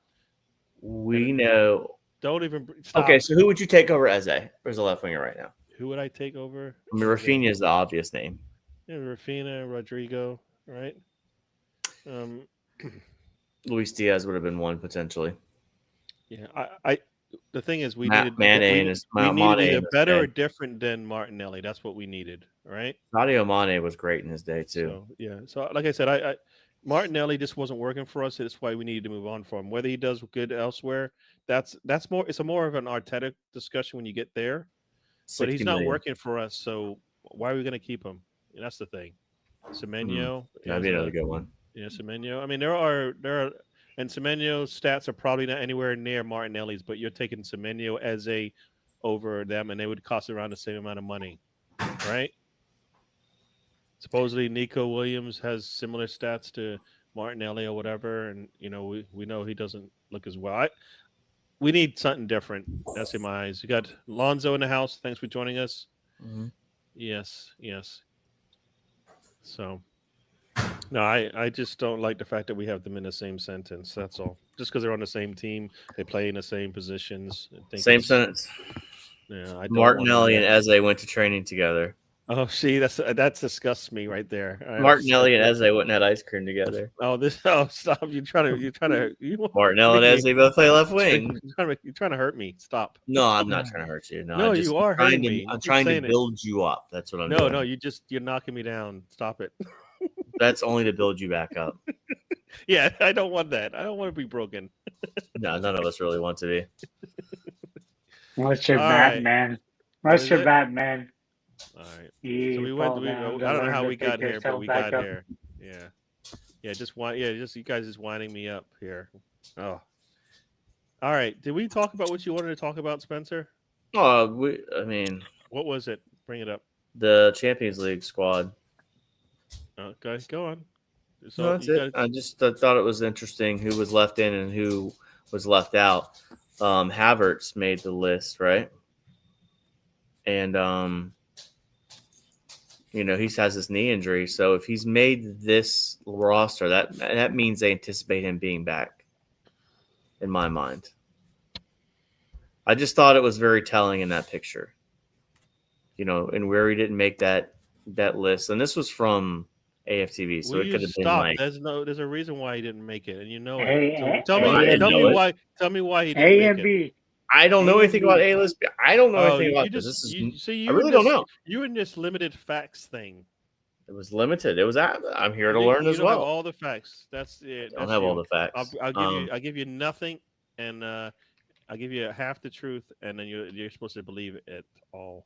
We know. Don't even stop. Okay, so who would you take over Eze? Where's the left winger right now? Who would I take over? I mean, Rafinha is the obvious name. Yeah, Rafinha, Rodrigo, right? Luis Diaz would have been one potentially. Yeah, I the thing is we needed either better or different than Martinelli. That's what we needed, right? Sadio Mane was great in his day too. So like I said, I Martinelli just wasn't working for us. That's why we needed to move on from him. Whether he does good elsewhere, that's more. It's more of an Arteta discussion when you get there. But he's not working for us, so why are we going to keep him? And that's the thing. Semenyo, that'd be another good one. Yeah, Semenyo. I mean, there are, and Semenyo's stats are probably not anywhere near Martinelli's, but you're taking Semenyo as over them, and they would cost around the same amount of money, right? Supposedly, Nico Williams has similar stats to Martinelli or whatever, and we know he doesn't look as well. We need something different. That's in my eyes. We got Lonzo in the house. Thanks for joining us. Mm-hmm. Yes. So, no, I just don't like the fact that we have them in the same sentence. That's all. Just because they're on the same team, they play in the same positions. Same sentence. Yeah, I don't Martinelli and Eze went to training together. Oh, see, that disgusts me right there. Martinelli and Eze went and had ice cream together. Stop! You're trying to. Martinelli and Eze both play left wing. You're trying to hurt me. Stop. No, I'm not trying to hurt you. No, you are hurting me. I'm trying to build you up. That's what I'm doing. No, you're knocking me down. Stop it. That's only to build you back up. Yeah, I don't want that. I don't want to be broken. No, none of us really want to be. What's your Batman? What's your Batman? All right. So we went. I don't know how we got here, but we got here. Yeah. Just you guys just winding me up here. Oh. All right. Did we talk about what you wanted to talk about, Spencer? What was it? Bring it up. The Champions League squad. Okay, go on. So no, that's it. I just thought it was interesting who was left in and who was left out. Havertz made the list, right? And he has this knee injury. So if he's made this roster, that means they anticipate him being back, in my mind. I just thought it was very telling in that picture. And where he didn't make that list. And this was from AFTV, so it could have been like there's a reason why he didn't make it, and you know it. So tell me why he didn't A make and B. It. I don't know anything about A-list. I don't know anything about this. I really don't know. You in this limited facts thing. It was limited. It was. I'm here to learn as well. Have all the facts. That's it. I don't have all the facts. I'll give you nothing, and I'll give you half the truth, and then you're supposed to believe it all.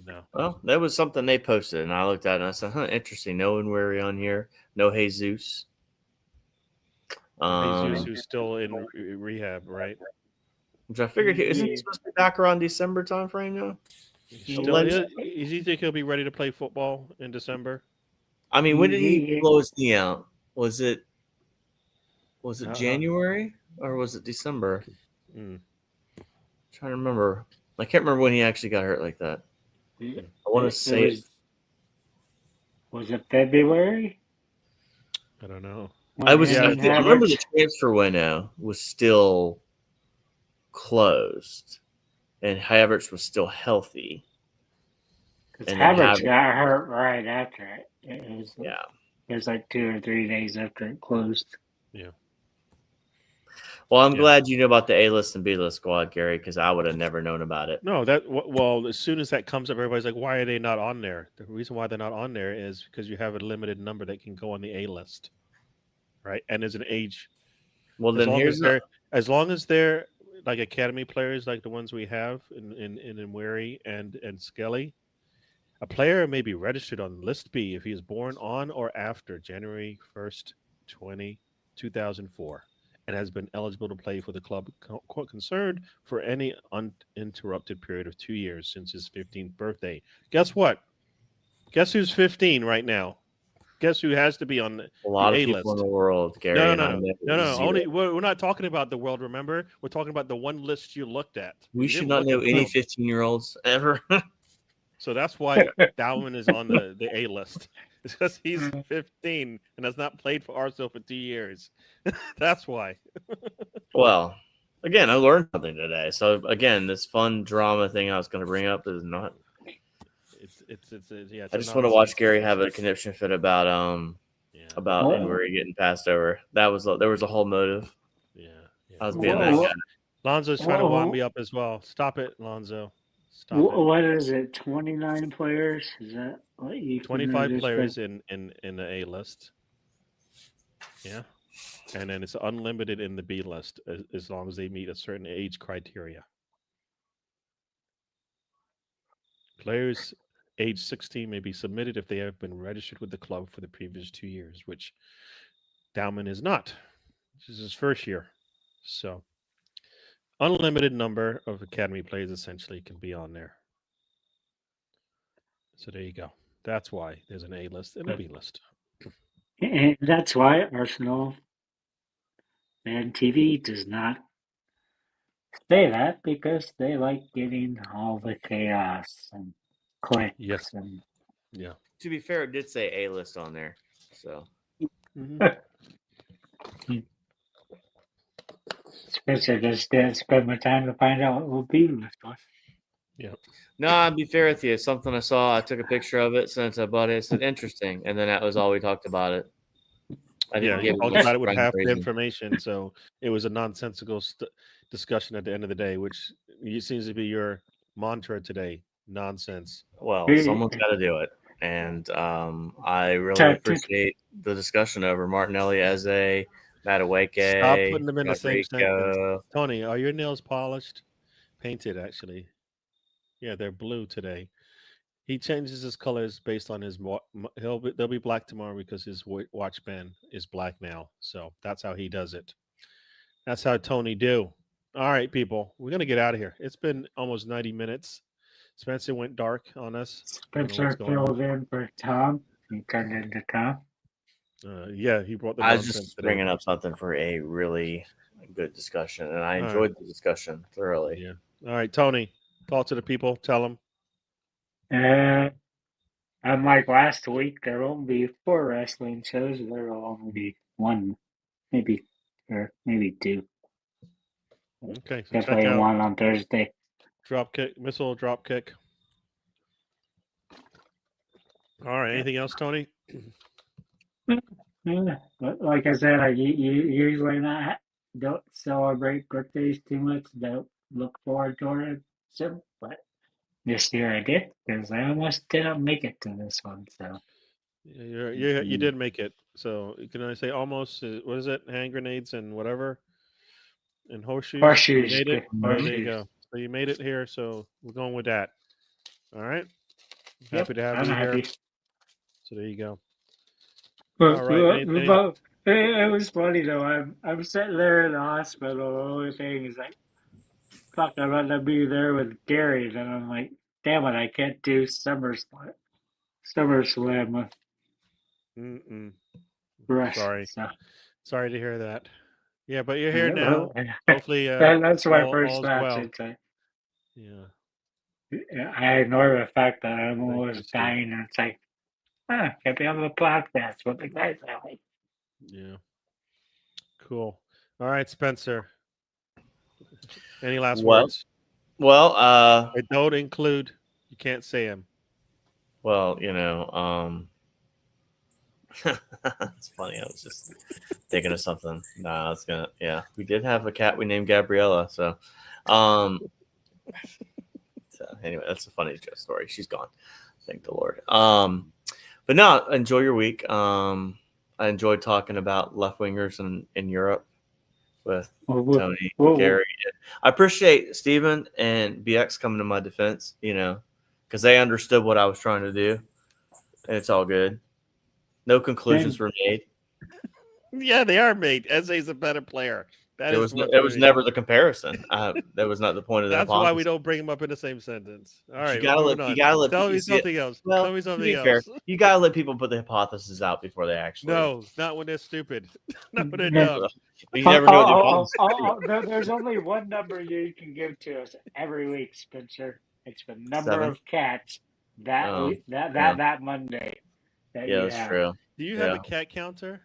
No. Well, that was something they posted, and I looked at it and I said, interesting. No Nweri on here. No Jesus. Jesus, who's still in rehab, right? Which I figured, isn't he supposed to be back around December time frame now? Does he think he'll be ready to play football in December? I mean, when did he blow his knee out? Was it January or was it December? I'm trying to remember. I can't remember when he actually got hurt like that. I want to say Was it February? I don't know. I Yeah, remember the transfer window was still closed, and Havertz was still healthy. Because Havertz got hurt right after it. It was like 2 or 3 days after it closed. Yeah. Well, I'm glad you know about the A-list and B-list squad, Gary, because I would have never known about it. No, as soon as that comes up, everybody's like, why are they not on there? The reason why they're not on there is because you have a limited number that can go on the A list, right? And there's an age. Well, then as long as they're like academy players, like the ones we have in Wary and Skelly, a player may be registered on List B if he is born on or after January 1st, 2004. And has been eligible to play for the club concerned for any uninterrupted period of 2 years since his 15th birthday. Guess what? Guess who's 15 right now? Guess who has to be on the A lot the of A people list? in the world, Gary. No. Only we're not talking about the world. Remember, we're talking about the one list you looked at. We should not know any 15-year-olds ever. So that's why Dalvin is on the A list. It's because he's 15 and has not played for Arsenal for 2 years. That's why. Well, again, I learned something today. So again, this fun drama thing I was going to bring up is not. I just want to watch Gary have a conniption fit about Inwary getting passed over. There was a whole motive. Yeah. I was being that guy. Lonzo's trying to wind me up as well. Stop it, Lonzo. Stop it. What is it? 29 players? Is that what you 25 players in the A list. Yeah. And then it's unlimited in the B list as long as they meet a certain age criteria. Players age 16 may be submitted if they have been registered with the club for the previous 2 years, which Dowman is not. This is his first year. So unlimited number of academy players essentially can be on there. So there you go. That's why there's an A list and a B list. And that's why Arsenal and TV does not say that, because they like getting all the chaos and clicks. Yes. And yeah. To be fair, it did say A list on there. So Spencer just didn't spend my time to find out what B list was. Yeah. No, I'll be fair with you. Something I saw, I took a picture of it, sent it to a buddy. I said, interesting. And then that was all we talked about it. I didn't get talked about it with half the information. So it was a nonsensical discussion at the end of the day, which seems to be your mantra today. Nonsense. Well, someone's got to do it. And I really appreciate the discussion over Martinelli as a Madueke. Stop putting them in the same sentence. Tony, are your nails polished? Painted, actually. Yeah, they're blue today. He changes his colors based on his. They'll be black tomorrow because his watch band is black now. So that's how he does it. That's how Tony do. All right, people, we're gonna get out of here. It's been almost 90 minutes. Spencer went dark on us. Spencer filled in for Tom. He turned into Tom. Yeah, he brought the. I was just bringing up something for a really good discussion, and I enjoyed the discussion thoroughly. Yeah. All right, Tony, talk to the people. Tell them. Unlike last week, there won't be 4 wrestling shows. There will only be 1, maybe 2. Okay, so definitely check out 1 on Thursday. Missile drop kick. All right. Anything else, Tony? Like I said, I usually don't celebrate birthdays too much. Don't look forward to it. So, but this year I did, because I almost didn't make it to this one. So you did make it. So can I say almost? What is it? Hand grenades and whatever, and horseshoes. Horseshoes. You made it. There you go. So you made it here. So we're going with that. All right. Happy to have you here. So there you go. All right. It was funny though. I'm sitting there in the hospital. The only thing is like, fuck, I'd rather be there with Gary. And I'm like, damn it, I can't do SummerSlam with Rush. Sorry. So. Sorry to hear that. Yeah, but you're here now. Hopefully, that's my first match. Well. Yeah. I ignore the fact that I'm always dying, and it's like, Can't be on the podcast. What the guys are like. Yeah. Cool. All right, Spencer. Any last words? Well, I don't include. You can't say them. Well, it's funny. I was just thinking of something. Nah, it's gonna. Yeah, we did have a cat we named Gabriella. So, so anyway, that's a funny story. She's gone. Thank the Lord. But no, enjoy your week. I enjoyed talking about left wingers in Europe with Tony, Gary. I appreciate Steven and BX coming to my defense, because they understood what I was trying to do. And it's all good. No conclusions were made. Yeah, they are made. Eze's a better player. It was never the comparison. That was not the point of that. That's why we don't bring them up in the same sentence. All right, you gotta let. Tell me something else. Well, tell me something else. You gotta let people put the hypothesis out before they actually. No, not when they're stupid. Not when they're dumb. You never know what the there's only one number you can give to us every week, Spencer. It's the number of cats that Monday. That's true. Do you have a cat counter?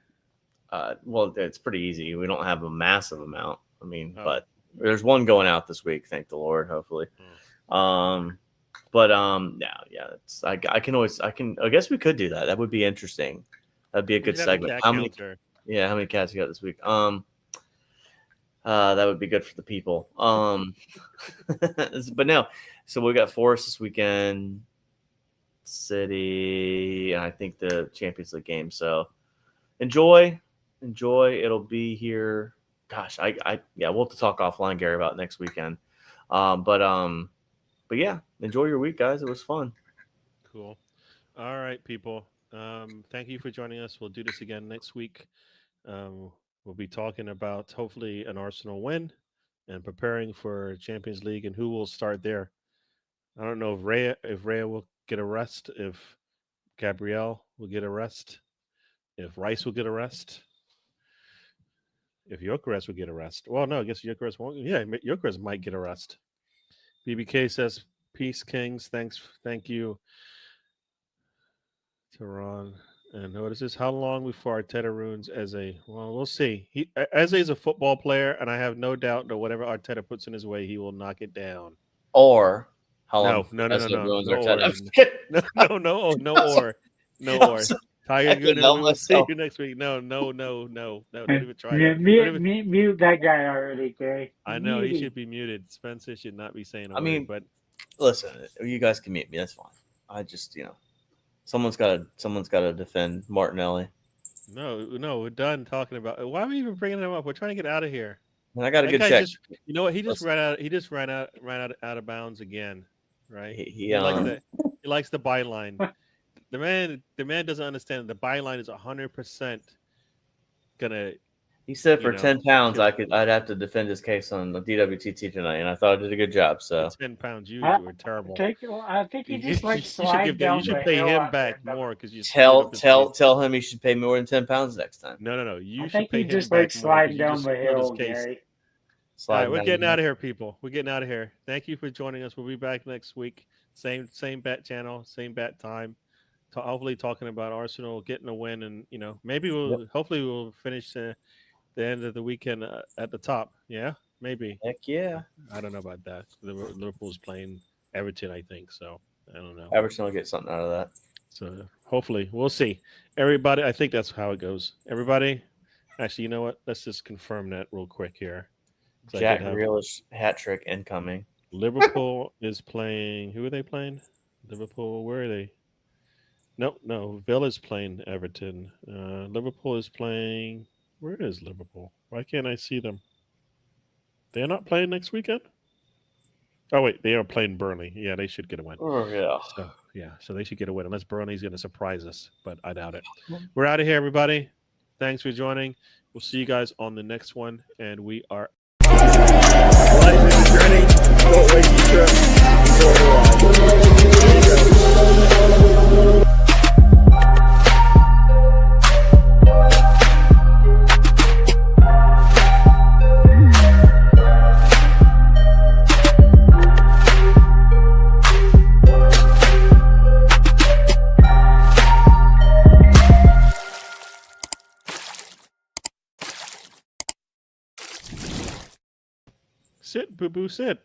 Well, it's pretty easy. We don't have a massive amount. I mean, but there's one going out this week. Thank the Lord. Hopefully. Yeah. It's I guess we could do that. That would be interesting. That'd be a good segment. How many cats you got this week? That would be good for the people. But no. So we got Forest this weekend, City, and I think the Champions League game. So enjoy. It'll be here. Gosh, we'll have to talk offline, Gary, about next weekend. But yeah, enjoy your week, guys. It was fun. Cool. All right, people. Thank you for joining us. We'll do this again next week. We'll be talking about hopefully an Arsenal win and preparing for Champions League and who will start there. I don't know if Rhea will get a rest, if Gabrielle will get a rest, if Rice will get a rest. If Gyökeres would get a rest. Well, no, I guess Gyökeres won't. Yeah, Gyökeres might get a rest. BBK says, peace, Kings. Thank you, Tehran. And what is this? How long before Arteta ruins Eze? Well, we'll see. Eze is a football player, and I have no doubt that whatever Arteta puts in his way, he will knock it down. Or how long? No. No. Or. Tiger good. We'll see you next week. No. Don't even try that. Mute that guy already, Gary. I know he should be muted. Spencer should not be saying a word, but listen, you guys can mute me. That's fine. I just, someone's got to defend Martinelli. No, we're done talking about. Why are we even bringing him up? We're trying to get out of here. And I got a good check. You know what? He just ran out of bounds again. Right? He likes the byline. The man doesn't understand the byline is 100% gonna. He said for £10 I'd have to defend his case on the DWTT tonight, and I thought I did a good job. So £10, you were terrible. I think he just like slide down. You should pay him back more because you tell him he should pay more than £10 next time. No. I think he just like slide down the hill, Gary. All right, we're getting out of here, people. We're getting out of here. Thank you for joining us. We'll be back next week. Same bet channel, same bet time. Hopefully talking about Arsenal getting a win, and maybe hopefully we'll finish the end of the weekend at the top. Yeah, maybe. Heck yeah. I don't know about that. Liverpool's playing Everton, I think. So I don't know. Everton will get something out of that. So hopefully we'll see. Everybody, I think that's how it goes. Everybody, actually, you know what? Let's just confirm that real quick here. Jack Grealish hat trick incoming. Liverpool is playing. Who are they playing? Liverpool. Where are they? No. Villa's playing Everton. Liverpool is playing. Where is Liverpool? Why can't I see them? They're not playing next weekend? Oh, wait. They are playing Burnley. Yeah, they should get a win. Oh, yeah. So they should get a win, unless Burnley's going to surprise us, but I doubt it. We're out of here, everybody. Thanks for joining. We'll see you guys on the next one, and we are life is a journey. Don't waste your trip. Sit, boo boo, sit.